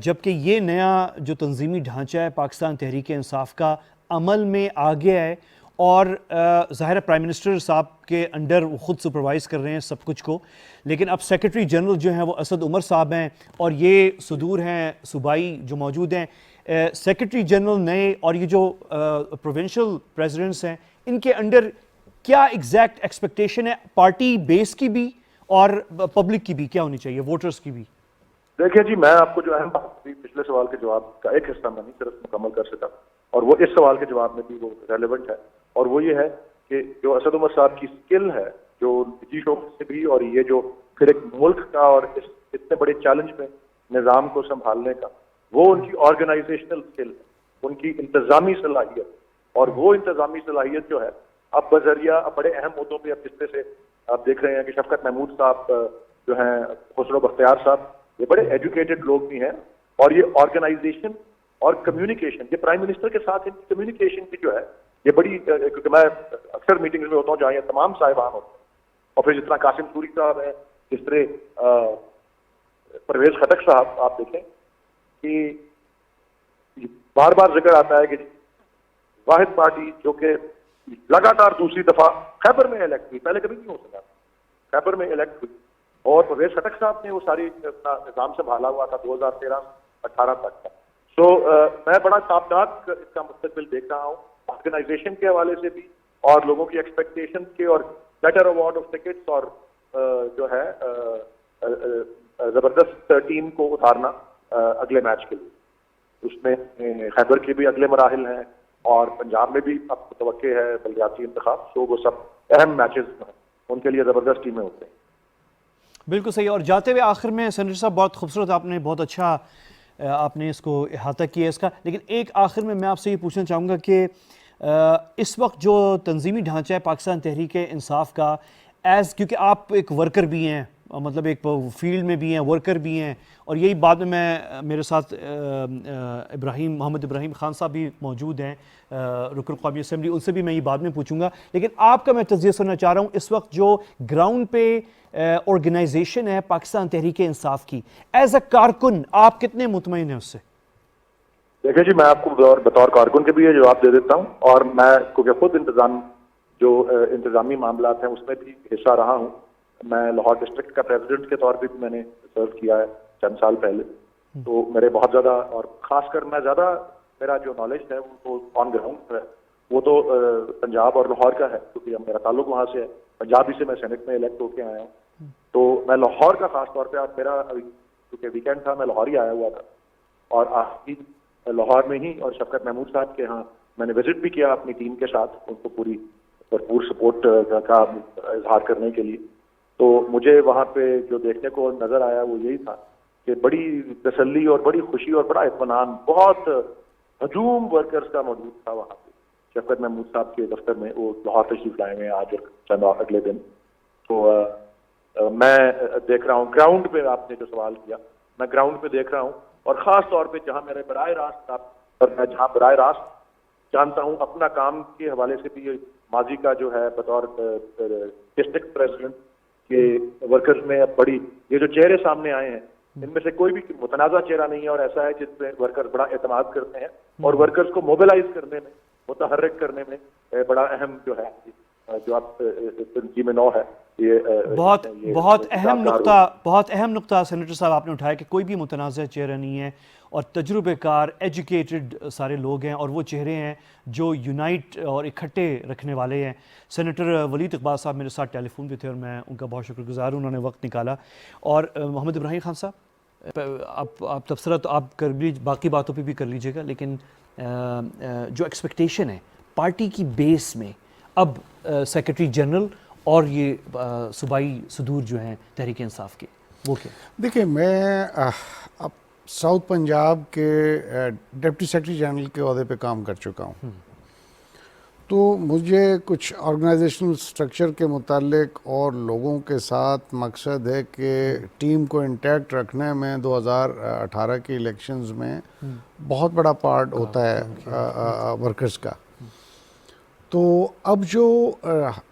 جبکہ یہ نیا جو تنظیمی ڈھانچہ ہے پاکستان تحریک انصاف کا عمل میں آ گیا ہے، اور ظاہر پرائم منسٹر صاحب کے انڈر وہ خود سپروائز کر رہے ہیں سب کچھ کو، لیکن اب سیکرٹری جنرل جو ہیں وہ اسد عمر صاحب ہیں، اور یہ صدور ہیں صوبائی جو موجود ہیں. سیکرٹری جنرل نئے اور یہ جو پروونشل پریزیڈنٹس ہیں، ان کے انڈر کیا ایگزیکٹ ایکسپیکٹیشن ہے پارٹی بیس کی بھی اور پبلک کی بھی کیا ہونی چاہیے، ووٹرز کی بھی؟ دیکھیے جی، میں آپ کو جو اہم بات تھی پچھلے سوال کے جواب کا ایک حصہ میں نہیں صرف مکمل کر سکا، اور وہ اس سوال کے جواب میں بھی وہ ریلیونٹ ہے، اور وہ یہ ہے کہ جو اسد عمر صاحب کی سکل ہے جو نجی شعبے سے بھی، اور یہ جو پھر ایک ملک کا اور اس اتنے بڑے چیلنج میں نظام کو سنبھالنے کا، وہ ان کی آرگنائزیشنل سکل ہے، ان کی انتظامی صلاحیت. اور وہ انتظامی صلاحیت جو ہے اب بذریعہ اب بڑے اہم عہدوں پہ، اب جس طرح سے آپ دیکھ رہے ہیں کہ شفقت محمود صاحب جو ہیں، خسرو بختیار صاحب، یہ بڑے ایجوکیٹڈ لوگ بھی ہیں، اور یہ آرگنائزیشن اور کمیونیکیشن، یہ پرائم منسٹر کے ساتھ ان کی کمیونیکیشن کی جو ہے یہ بڑی، کیونکہ میں اکثر میٹنگز میں ہوتا ہوں جہاں یہ تمام صاحبان ہوتے ہیں، اور پھر جس طرح قاسم سوری صاحب ہیں، جس طرح پرویز خٹک صاحب، آپ دیکھیں کہ بار بار ذکر آتا ہے کہ واحد پارٹی جو کہ لگاتار دوسری دفعہ خیبر میں الیکٹ ہوئی، پہلے کبھی نہیں ہو سکا، خیبر میں الیکٹ ہوئی، اور پرویز خٹک صاحب نے وہ ساری اپنا نظام سنبھالا ہوا تھا 2013-18 تک کا. سو میں بڑا تابناک اس کا مستقبل دیکھ رہا ہوں، آرگنائزیشن کے حوالے سے بھی، اور لوگوں کی ایکسپیکٹیشن کے، اور بیٹر اوارڈ آف ٹکٹس، اور جو ہے زبردست ٹیم کو اتارنا اگلے میچ کے لیے. اس میں خیبر کے بھی اگلے مراحل ہیں، اور پنجاب میں بھی اب متوقع ہے بلدیاتی انتخاب. سو وہ سب اہم میچز ہیں، ان کے لیے زبردست ٹیمیں ہوتے ہیں. بالکل صحیح. اور جاتے ہوئے آخر میں سینیٹر صاحب بہت خوبصورت آپ نے بہت اچھا آپ نے اس کو احاطہ کیا اس کا، لیکن ایک آخر میں آپ سے یہ پوچھنا چاہوں گا کہ اس وقت جو تنظیمی ڈھانچہ ہے پاکستان تحریک انصاف کا، کیونکہ آپ ایک ورکر بھی ہیں، مطلب ایک فیلڈ میں بھی ہیں، ورکر بھی ہیں، اور یہی بعد میں میرے ساتھ محمد ابراہیم خان صاحب بھی موجود ہیں رکن قومی اسمبلی، ان سے بھی میں یہ بعد میں پوچھوں گا. لیکن آپ کا میں تجزیہ سننا چاہ رہا ہوں اس وقت جو گراؤنڈ پہ آرگنائزیشن ہے پاکستان تحریک انصاف کی، ایز اے کارکن آپ کتنے مطمئن ہیں اس سے؟ دیکھیں جی، میں آپ کو بطور کارکن کے بھی یہ جواب دے دیتا ہوں، اور میں کیونکہ خود انتظامی معاملات ہیں اس میں بھی حصہ رہا ہوں. میں لاہور ڈسٹرکٹ کا پریزیڈنٹ کے طور پہ بھی میں نے سرو کیا ہے چند سال پہلے. تو میرے بہت زیادہ، اور خاص کر میں زیادہ میرا جو نالج ہے وہ تو آن گراؤنڈ ہے، وہ تو پنجاب اور لاہور کا ہے، کیونکہ میرا تعلق وہاں سے ہے. پنجاب ہی سے میں سینٹ میں الیکٹ ہو کے آیا ہوں، تو میں لاہور کا خاص طور پہ، آج میرا کیونکہ ویکینڈ تھا میں لاہور ہی آیا ہوا تھا، اور آج بھی لاہور میں ہی اور شفقت محمود صاحب کے ہاں میں نے وزٹ بھی کیا اپنی ٹیم کے ساتھ، ان کو پوری بھرپور سپورٹ کا اظہار کرنے کے لیے. تو مجھے وہاں پہ جو دیکھنے کو نظر آیا وہ یہی تھا کہ بڑی تسلی اور بڑی خوشی اور بڑا اطمینان، بہت ہجوم ورکرز کا موجود تھا وہاں پہ شفقت محمود صاحب کے دفتر میں. وہ لاہور تشریف لائے ہوئے آج اور چند اگلے دن. تو میں دیکھ رہا ہوں گراؤنڈ پہ، آپ نے جو سوال کیا، میں گراؤنڈ پہ دیکھ رہا ہوں، اور خاص طور پہ جہاں میرے براہ راست اور میں جہاں براہ راست جانتا ہوں اپنا کام کے حوالے سے بھی، ماضی کا جو ہے بطور ڈسٹرکٹ پریزیڈنٹ کے ورکرز میں بڑی یہ جو چہرے سامنے آئے ہیں، ان میں سے کوئی بھی متنازع چہرہ نہیں ہے، اور ایسا ہے جس پہ ورکرز بڑا اعتماد کرتے ہیں اور ورکرز کو موبلائز کرنے میں، متحرک کرنے میں بڑا اہم جو ہے، جو آپ تنظیم نو ہے، یہ بہت اہم نقطہ سینیٹر صاحب آپ نے اٹھایا کہ کوئی بھی متنازع چہرہ نہیں ہے، اور تجربہ کار ایجوکیٹڈ سارے لوگ ہیں، اور وہ چہرے ہیں جو یونائٹ اور اکٹھے رکھنے والے ہیں. سینیٹر ولید اقبال صاحب میرے ساتھ ٹیلی فون پہ تھے، اور میں ان کا بہت شکر گزار ہوں، انہوں نے وقت نکالا. اور محمد ابراہیم خان صاحب، آپ تبصرہ تو آپ کر لیجیے، باقی باتوں پہ بھی کر لیجیے گا، لیکن جو ایکسپیکٹیشن ہے پارٹی کی بیس میں اب سیکرٹری جنرل اور یہ صوبائی صدور جو ہیں تحریک انصاف کے، وہ کیا؟ دیکھیں، میں اب ساؤتھ پنجاب کے ڈپٹی سیکرٹری جنرل کے عہدے پہ کام کر چکا ہوں، تو مجھے کچھ آرگنائزیشنل سٹرکچر کے متعلق اور لوگوں کے ساتھ مقصد ہے کہ ٹیم کو انٹیکٹ رکھنے میں 2018 کے الیکشنز میں بہت بڑا پارٹ ہوتا ہے ورکرز کا. تو اب جو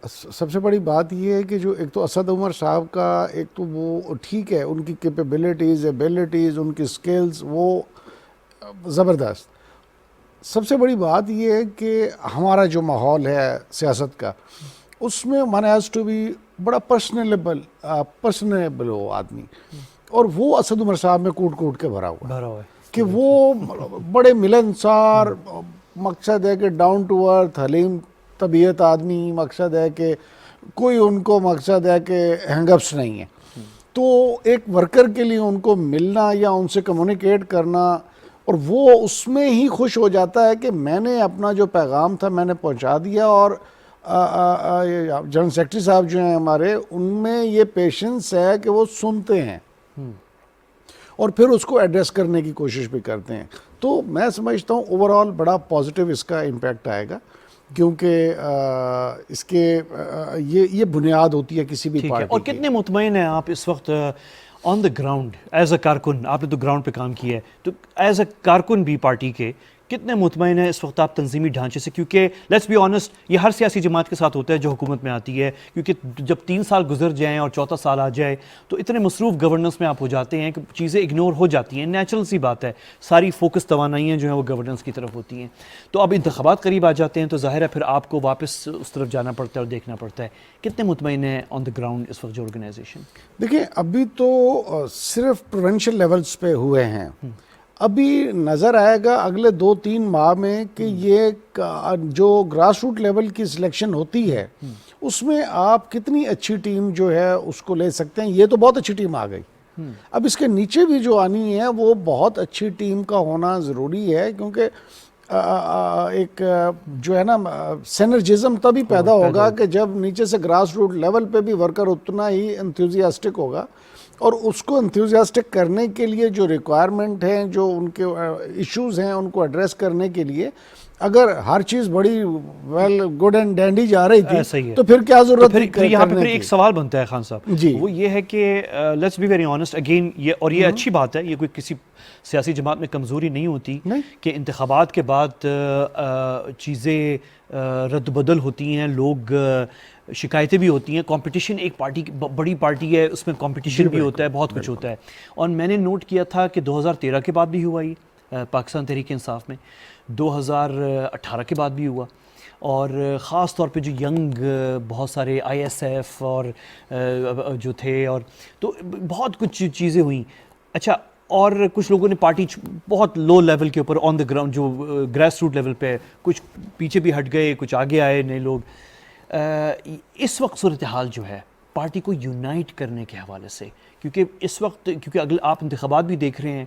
سب سے بڑی بات یہ ہے کہ جو ایک تو اسد عمر صاحب کا، ایک تو وہ ٹھیک ہے، ان کی کیپیبلٹیز، ایبیلٹیز، ان کی سکلز وہ زبردست. سب سے بڑی بات یہ ہے کہ ہمارا جو ماحول ہے سیاست کا، اس میں ون ہیز ٹو بی بڑا پرسنیبل ہو آدمی، اور وہ اسد عمر صاحب میں کوٹ کوٹ کے بھرا ہوا ہے کہ وہ بڑے ملنسار، مقصد ہے کہ ڈاؤن ٹو ارتھ، حلیم طبیعت آدمی، مقصد ہے کہ کوئی ان کو مقصد ہے کہ ہینگ اپس نہیں ہے. تو ایک ورکر کے لیے ان کو ملنا یا ان سے کمیونیکیٹ کرنا، اور وہ اس میں ہی خوش ہو جاتا ہے کہ میں نے اپنا جو پیغام تھا میں نے پہنچا دیا. اور جنرل سیکرٹری صاحب جو ہیں ہمارے، ان میں یہ پیشنس ہے کہ وہ سنتے ہیں اور پھر اس کو ایڈریس کرنے کی کوشش بھی کرتے ہیں. تو میں سمجھتا ہوں اوور آل بڑا پازیٹیو اس کا امپیکٹ آئے گا، کیونکہ اس کے یہ بنیاد ہوتی ہے کسی بھی پارٹی کی. اور کتنے مطمئن ہیں آپ اس وقت آن دا گراؤنڈ ایز اے کارکن؟ آپ نے تو گراؤنڈ پہ کام کیا ہے، تو ایز اے کارکن بھی پارٹی کے کتنے مطمئن ہیں اس وقت آپ تنظیمی ڈھانچے سے؟ کیونکہ لیٹس بی آنیسٹ، یہ ہر سیاسی جماعت کے ساتھ ہوتا ہے جو حکومت میں آتی ہے، کیونکہ جب 3 سال گزر جائیں اور 4تھا سال آ جائے تو اتنے مصروف گورننس میں آپ ہو جاتے ہیں کہ چیزیں اگنور ہو جاتی ہیں. نیچرل سی بات ہے، ساری فوکس توانائیاں جو ہیں وہ گورننس کی طرف ہوتی ہیں. تو اب انتخابات قریب آ جاتے ہیں تو ظاہر ہے پھر آپ کو واپس اس طرف جانا پڑتا ہے اور دیکھنا پڑتا ہے. کتنے مطمئن ہیں آن دا گراؤنڈ اس وقت جو آرگنائزیشن؟ دیکھیں، ابھی تو صرف پروونشل لیولز پہ ہوئے ہیں، ابھی نظر آئے گا اگلے 2-3 ماہ میں کہ یہ جو گراس روٹ لیول کی سلیکشن ہوتی ہے اس میں آپ کتنی اچھی ٹیم جو ہے اس کو لے سکتے ہیں. یہ تو بہت اچھی ٹیم آ گئی، اب اس کے نیچے بھی جو آنی ہے وہ بہت اچھی ٹیم کا ہونا ضروری ہے، کیونکہ ایک جو ہے نا سینرجزم تبھی پیدا ہوگا کہ جب نیچے سے گراس روٹ لیول پہ بھی ورکر اتنا ہی انتھوزیاسٹک ہوگا، اور اس کو انتھوزیاسٹک کرنے کے لیے جو ریکوائرمنٹ ہیں، جو ان کے ایشوز ہیں، ان کو ایڈریس کرنے کے لیے اگر ہر چیز بڑی ویل گڈ اینڈ ڈینڈی جا رہی تھی تو پھر کیا ضرورت ہے؟ پھر یہاں پہ پھر ایک سوال بنتا ہے خان صاحب جی، وہ یہ ہے کہ let's be very honest again, اور یہ اچھی بات ہے، یہ کوئی کسی سیاسی جماعت میں کمزوری نہیں ہوتی کہ انتخابات کے بعد چیزیں رد بدل ہوتی ہیں، لوگ شکایتیں بھی ہوتی ہیں، کمپٹیشن ایک پارٹی بڑی پارٹی ہے، اس میں کمپٹیشن بھی ہوتا ہے، بہت کچھ ہوتا ہے. اور میں نے نوٹ کیا تھا کہ 2013 کے بعد بھی ہوا یہ پاکستان تحریک انصاف میں، 2018 کے بعد بھی ہوا، اور خاص طور پہ جو ینگ بہت سارے ISF اور جو تھے، اور تو بہت کچھ چیزیں ہوئیں. اچھا، اور کچھ لوگوں نے پارٹی بہت لو لیول کے اوپر آن دا گراؤنڈ جو گراس روٹ لیول پہ کچھ پیچھے بھی ہٹ گئے، کچھ آگے آئے نئے لوگ. اس وقت صورتحال جو ہے پارٹی کو یونائٹ کرنے کے حوالے سے، کیونکہ اس وقت کیونکہ اگلے آپ انتخابات بھی دیکھ رہے ہیں،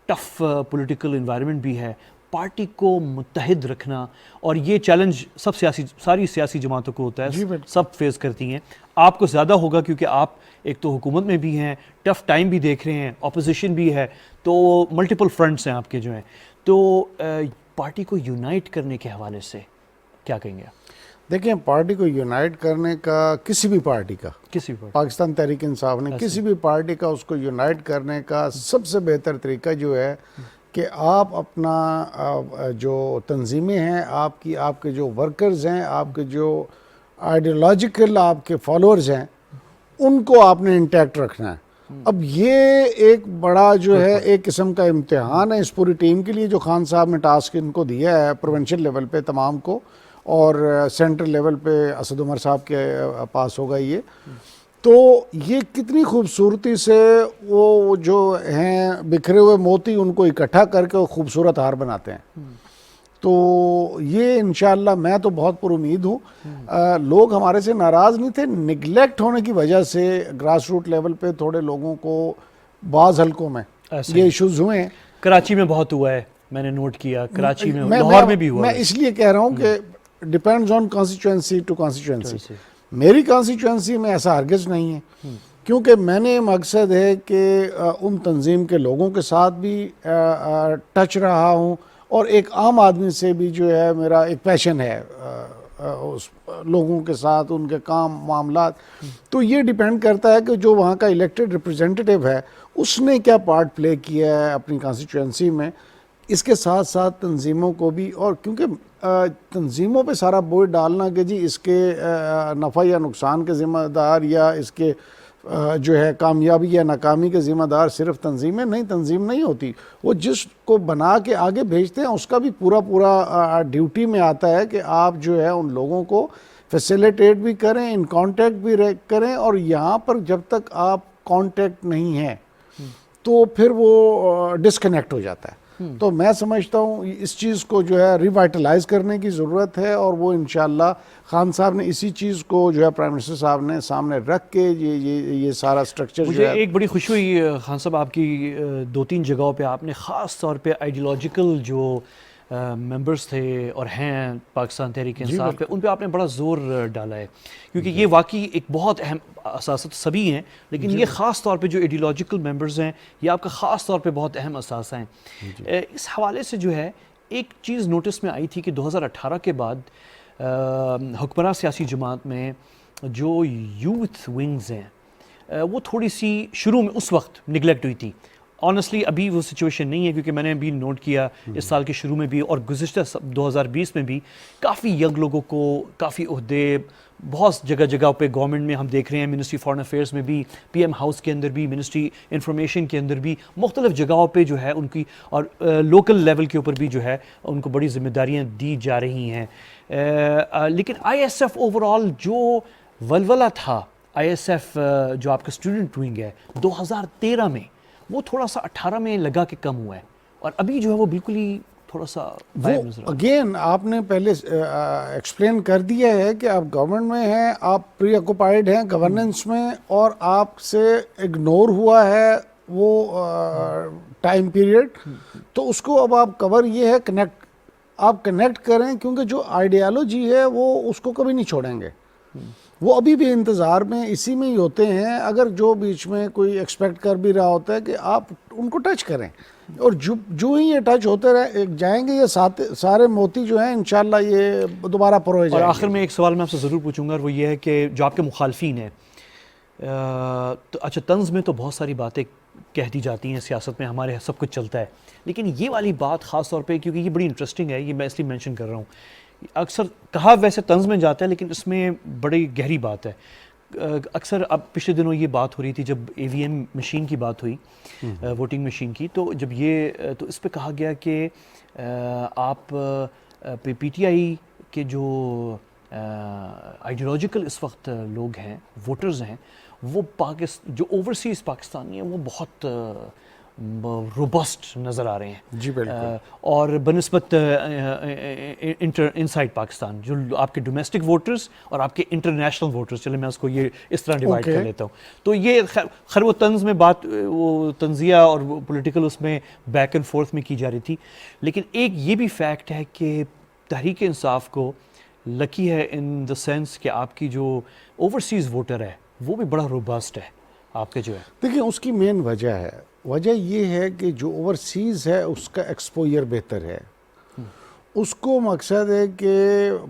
ٹف پولیٹیکل انوائرمنٹ بھی ہے، پارٹی کو متحد رکھنا، اور یہ چیلنج ساری سیاسی جماعتوں کو ہوتا ہے، سب فیس کرتی ہیں. آپ کو زیادہ ہوگا کیونکہ آپ ایک تو حکومت میں بھی ہیں، ٹف ٹائم بھی دیکھ رہے ہیں، اپوزیشن بھی ہے، تو ملٹیپل فرنٹس ہیں آپ کے جو ہیں. تو پارٹی کو یونائٹ کرنے کے حوالے سے کیا کہیں گے؟ دیکھیں، پارٹی کو یونائٹ کرنے کا کسی بھی پارٹی کا، پاکستان تحریک انصاف نے کسی بھی پارٹی کا اس کو یونائٹ کرنے کا سب سے بہتر طریقہ جو ہے کہ آپ اپنا جو تنظیمیں ہیں، آپ کے جو ورکرز ہیں، آپ کے جو آئیڈیالوجیکل آپ کے فالوورز ہیں، ان کو آپ نے انٹیکٹ رکھنا ہے. اب یہ ایک بڑا جو ہے ایک قسم کا امتحان ہے اس پوری ٹیم کے لیے جو خان صاحب نے ٹاسک ان کو دیا ہے پروونشل لیول پہ تمام کو، اور سینٹرل لیول پہ اسد عمر صاحب کے پاس ہوگا یہ. تو یہ کتنی خوبصورتی سے وہ جو ہیں بکھرے ہوئے موتی ان کو اکٹھا کر کے وہ خوبصورت ہار بناتے ہیں. تو یہ انشاءاللہ میں تو بہت پر امید ہوں. لوگ ہمارے سے ناراض نہیں تھے، نگلیکٹ ہونے کی وجہ سے گراس روٹ لیول پہ تھوڑے لوگوں کو بعض حلقوں میں یہ ایشوز ہوئے ہیں. کراچی میں بہت ہوا ہے، میں نے نوٹ کیا، کراچی میں، لاہور میں بھی ہوا. میں اس لیے کہہ رہا ہوں کہ depends on constituency to constituency. میری کانسٹیچوئنسی میں ایسا ہرگز نہیں ہے، کیونکہ میں نے مقصد ہے کہ ان تنظیم کے لوگوں کے ساتھ بھی ٹچ رہا ہوں، اور ایک عام آدمی سے بھی جو ہے میرا ایک پیشن ہے اس لوگوں کے ساتھ، ان کے کام معاملات. تو یہ ڈیپینڈ کرتا ہے کہ جو وہاں کا الیکٹڈ ریپرزینٹیو ہے اس نے کیا پارٹ پلے کیا ہے اپنی کانسٹیچوئنسی میں. اس کے ساتھ ساتھ تنظیموں کو بھی، اور کیونکہ تنظیموں پہ سارا بوجھ ڈالنا کہ جی اس کے نفع یا نقصان کے ذمہ دار یا اس کے جو ہے کامیابی یا ناکامی کے ذمہ دار صرف تنظیمیں نہیں، تنظیم نہیں ہوتی. وہ جس کو بنا کے آگے بھیجتے ہیں اس کا بھی پورا ڈیوٹی میں آتا ہے کہ آپ جو ہے ان لوگوں کو فیسیلیٹیٹ بھی کریں، ان کانٹیکٹ بھی کریں. اور یہاں پر جب تک آپ کانٹیکٹ نہیں ہیں تو پھر وہ ڈسکنیکٹ ہو جاتا ہے. تو میں سمجھتا ہوں اس چیز کو جو ہے ریوائٹلائز کرنے کی ضرورت ہے، اور وہ انشاءاللہ خان صاحب نے اسی چیز کو جو ہے پرائم منسٹر صاحب نے سامنے رکھ کے یہ سارا سٹرکچر جو ہے. مجھے ایک بڑی خوشی ہوئی خان صاحب، آپ کی 2-3 جگہوں پہ آپ نے خاص طور پہ آئیڈیالوجیکل جو ممبرز تھے اور ہیں پاکستان تحریک انصاف پہ، ان پہ آپ نے بڑا زور ڈالا ہے، کیونکہ یہ واقعی ایک بہت اہم اثاثہ سبھی ہیں، لیکن یہ خاص طور پہ جو ایڈیالوجیکل ممبرز ہیں یہ آپ کا خاص طور پہ بہت اہم اثاثہ ہیں. اس حوالے سے جو ہے ایک چیز نوٹس میں آئی تھی کہ 2018 کے بعد حکمراں سیاسی جماعت میں جو یوتھ ونگز ہیں وہ تھوڑی سی شروع میں اس وقت نگلیکٹ ہوئی تھی. آنیسٹلی ابھی وہ سچویشن نہیں ہے، کیونکہ میں نے ابھی نوٹ کیا اس سال کے شروع میں بھی اور گزشتہ 2020 میں بھی کافی ینگ لوگوں کو کافی عہدے بہت جگہ پہ گورنمنٹ میں ہم دیکھ رہے ہیں، منسٹری فارن افیئرس میں بھی، پی ایم ہاؤس کے اندر بھی، منسٹری انفارمیشن کے اندر بھی، مختلف جگہوں پہ جو ہے ان کی، اور لوکل لیول کے اوپر بھی جو ہے ان کو بڑی ذمہ داریاں دی جا رہی ہیں. لیکن I S F overall جو ولولہ تھا، آئی ایس ایف جو آپ کا اسٹوڈنٹ ونگ ہے 2013 میں، وہ تھوڑا سا 18 میں لگا کہ کم ہوا ہے، اور ابھی جو ہے وہ بالکل ہی تھوڑا سا اگین آپ نے پہلے ایکسپلین کر دیا ہے کہ آپ گورنمنٹ میں ہیں، آپ پری آکوپائڈ ہیں گورننس میں، اور آپ سے اگنور ہوا ہے وہ ٹائم پیریڈ. تو اس کو اب آپ کور یہ ہے آپ کنیکٹ کریں، کیونکہ جو آئیڈیالوجی ہے وہ اس کو کبھی نہیں چھوڑیں گے. وہ ابھی بھی انتظار میں اسی میں ہی ہوتے ہیں. اگر جو بیچ میں کوئی ایکسپیکٹ کر بھی رہا ہوتا ہے کہ آپ ان کو ٹچ کریں، اور جو ہی یہ ٹچ ہوتے جائیں گے، یہ سارے موتی جو ہیں انشاءاللہ یہ دوبارہ پروئے جائیں گے. اور آخر میں ایک سوال میں آپ سے ضرور پوچھوں گا، اور وہ یہ ہے کہ جو آپ کے مخالفین ہیں، تو اچھا طنز میں تو بہت ساری باتیں کہہ دی جاتی ہیں، سیاست میں ہمارے سب کچھ چلتا ہے، لیکن یہ والی بات خاص طور پہ کیونکہ یہ بڑی انٹرسٹنگ ہے، یہ میں اس لیے مینشن کر رہا ہوں. اکثر کہا ویسے طنز میں جاتا ہے، لیکن اس میں بڑی گہری بات ہے. اکثر اب پچھلے دنوں یہ بات ہو رہی تھی جب اے وی ایم مشین کی بات ہوئی، ووٹنگ مشین کی، تو جب تو اس پہ کہا گیا کہ آپ پی ٹی آئی کے جو آئیڈیالوجیکل اس وقت لوگ ہیں، ووٹرز ہیں، وہ جو اوورسیز پاکستانی ہیں وہ روبسٹ نظر آ رہے ہیں جی بالکل. اور بنسبت انسائڈ پاکستان جو آپ کے ڈومیسٹک ووٹرز اور آپ کے انٹرنیشنل ووٹرز، چلے میں اس کو یہ اس طرح ڈیوائڈ کر لیتا ہوں. تو یہ خیر وہ طنز میں بات، وہ تنزیہ اور وہ پولیٹیکل اس میں بیک اینڈ فورتھ میں کی جا رہی تھی. لیکن ایک یہ بھی فیکٹ ہے کہ تحریک انصاف کو لکی ہے ان دا سینس کہ آپ کی جو اوورسیز ووٹر ہے وہ بھی بڑا روبسٹ ہے آپ کے جو ہے. دیکھیں اس کی مین وجہ ہے، وجہ یہ ہے کہ جو اوورسیز ہے اس کا ایکسپوئر بہتر ہے. اس کو مقصد ہے کہ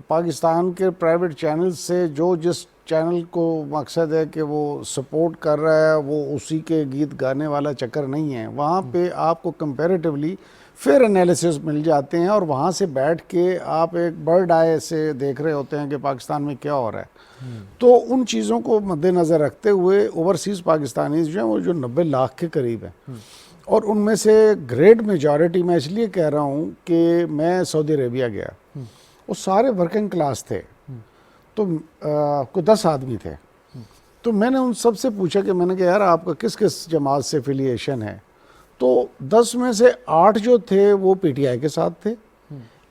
پاکستان کے پرائیویٹ چینل سے جو جس چینل کو مقصد ہے کہ وہ سپورٹ کر رہا ہے وہ اسی کے گیت گانے والا چکر نہیں ہے. وہاں پہ آپ کو کمپیریٹیولی فیئر انالیسس مل جاتے ہیں اور وہاں سے بیٹھ کے آپ ایک برڈ آئے سے دیکھ رہے ہوتے ہیں کہ پاکستان میں کیا ہو رہا ہے. تو ان چیزوں کو مد نظر رکھتے ہوئے اوورسیز پاکستانیز جو ہیں وہ جو 90 لاکھ کے قریب ہیں، اور ان میں سے گریٹ میجارٹی، میں اس لیے کہہ رہا ہوں کہ میں سعودی عربیہ گیا، وہ سارے ورکنگ کلاس تھے، تو کوئی 10 آدمی تھے. تو میں نے ان سب سے پوچھا کہ میں نے کہا یار آپ کا کس کس جماعت سے افیلیشن ہے؟ تو 10 میں سے 8 جو تھے وہ پی ٹی آئی کے ساتھ تھے،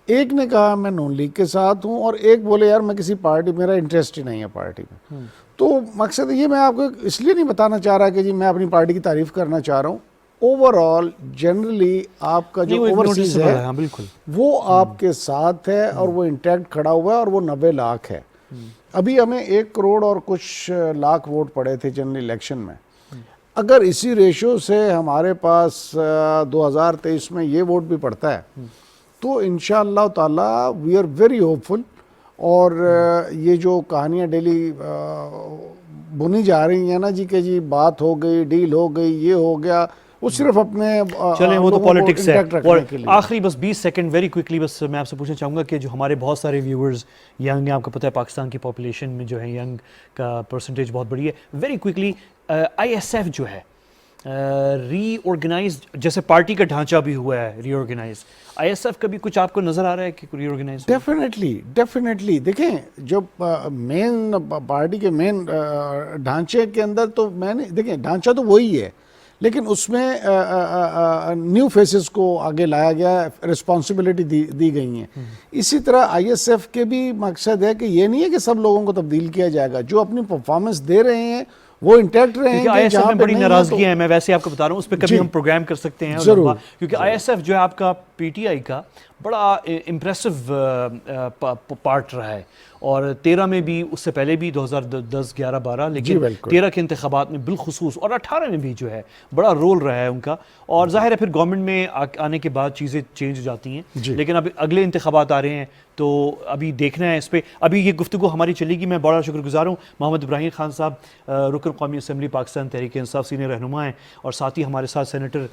ایک نے کہا میں نون لیگ کے ساتھ ہوں، اور ایک بولے یار میں کسی پارٹی، میرا انٹرسٹ ہی نہیں ہے پارٹی میں. تو مقصد یہ میں آپ کو اس لیے نہیں بتانا چاہ رہا کہ جی میں اپنی پارٹی کی تعریف کرنا چاہ رہا ہوں. اوور آل جنرلی آپ کا جو اوورسیز ہے وہ آپ کے ساتھ ہے اور وہ انٹیکٹ کھڑا ہوا ہے، اور وہ 90 لاکھ ہے. ابھی ہمیں 1 کروڑ اور کچھ لاکھ ووٹ پڑے تھے جنرل الیکشن میں. اگر اسی ریشو سے ہمارے پاس 2023 میں یہ ووٹ بھی پڑتا ہے تو انشاءاللہ تعالی وی آر ویری ہوپفل. اور یہ جو کہانیاں ڈیلی بنی جا رہی ہیں نا جی کہ جی بات ہو گئی، ڈیل ہو گئی، یہ ہو گیا، وہ صرف اپنے چلیں وہ تو پالیٹکس ہے. اور کے لیے آخری بس 20 سیکنڈ ویری کوئکلی بس میں آپ سے پوچھنا چاہوں گا کہ جو ہمارے بہت سارے ویورز ینگ ہیں، آپ کو پتہ ہے پاکستان کی پاپولیشن میں جو ہے ینگ کا پرسنٹیج بہت بڑی ہے. Very quickly I S F جو ہے ری آرگنائز، جیسے پارٹی کا ڈھانچہ بھی ہوا ہے ری آرگنائز، آئی ایس ایف کا بھی کچھ آپ کو نظر آ رہا ہے کہ ری آرگنائز؟ ڈیفینیٹلی دیکھیں جو مین پارٹی کے مین ڈھانچے کے اندر تو میں نے دیکھیں ڈھانچہ تو وہی ہے، لیکن اس میں نیو فیسز کو آگے لایا گیا ہے، رسپانسبلٹی دی گئی ہیں. اسی طرح آئی ایس ایف کے بھی مقصد ہے کہ یہ نہیں ہے کہ سب لوگوں کو تبدیل کیا جائے گا، جو اپنی پرفارمنس دے رہے ہیں وہ انٹیکٹ رہے ہیں. آئی ایس ایف میں بڑی ناراضگی ہے، میں ویسے آپ کو بتا رہا ہوں، اس پہ کبھی ہم پروگرام کر سکتے ہیں ضرور، کیونکہ آئی ایس ایف جو ہے آپ کا پی ٹی آئی کا بڑا امپریسو پارٹ رہا ہے، اور 13 میں بھی، اس سے پہلے بھی 2010 11 12، لیکن 13 کے انتخابات میں بالخصوص، اور 18 میں بھی جو ہے بڑا رول رہا ہے ان کا. اور ظاہر ہے پھر گورنمنٹ میں آنے کے بعد چیزیں چینج ہو جاتی ہیں، لیکن اب اگلے انتخابات آ رہے ہیں تو ابھی دیکھنا ہے اس پہ. ابھی یہ گفتگو ہماری چلے گی. میں بڑا شکر گزار ہوں محمد ابراہیم خان صاحب، رکن قومی اسمبلی پاکستان تحریک انصاف سینئر رہنما ہیں، اور ساتھ ہی ہمارے ساتھ سینیٹر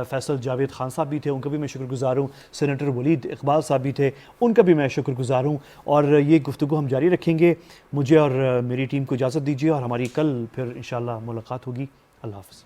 فیصل جاوید خان صاحب بھی تھے، ان کا بھی میں شکر گزار ہوں. سینیٹر ولید اقبال صاحب بھی تھے، ان کا بھی میں شکر گزار ہوں. اور یہ گفتگو ہم جاری رکھیں گے. مجھے اور میری ٹیم کو اجازت دیجیے، اور ہماری کل پھر انشاءاللہ ملاقات ہوگی. اللہ حافظ.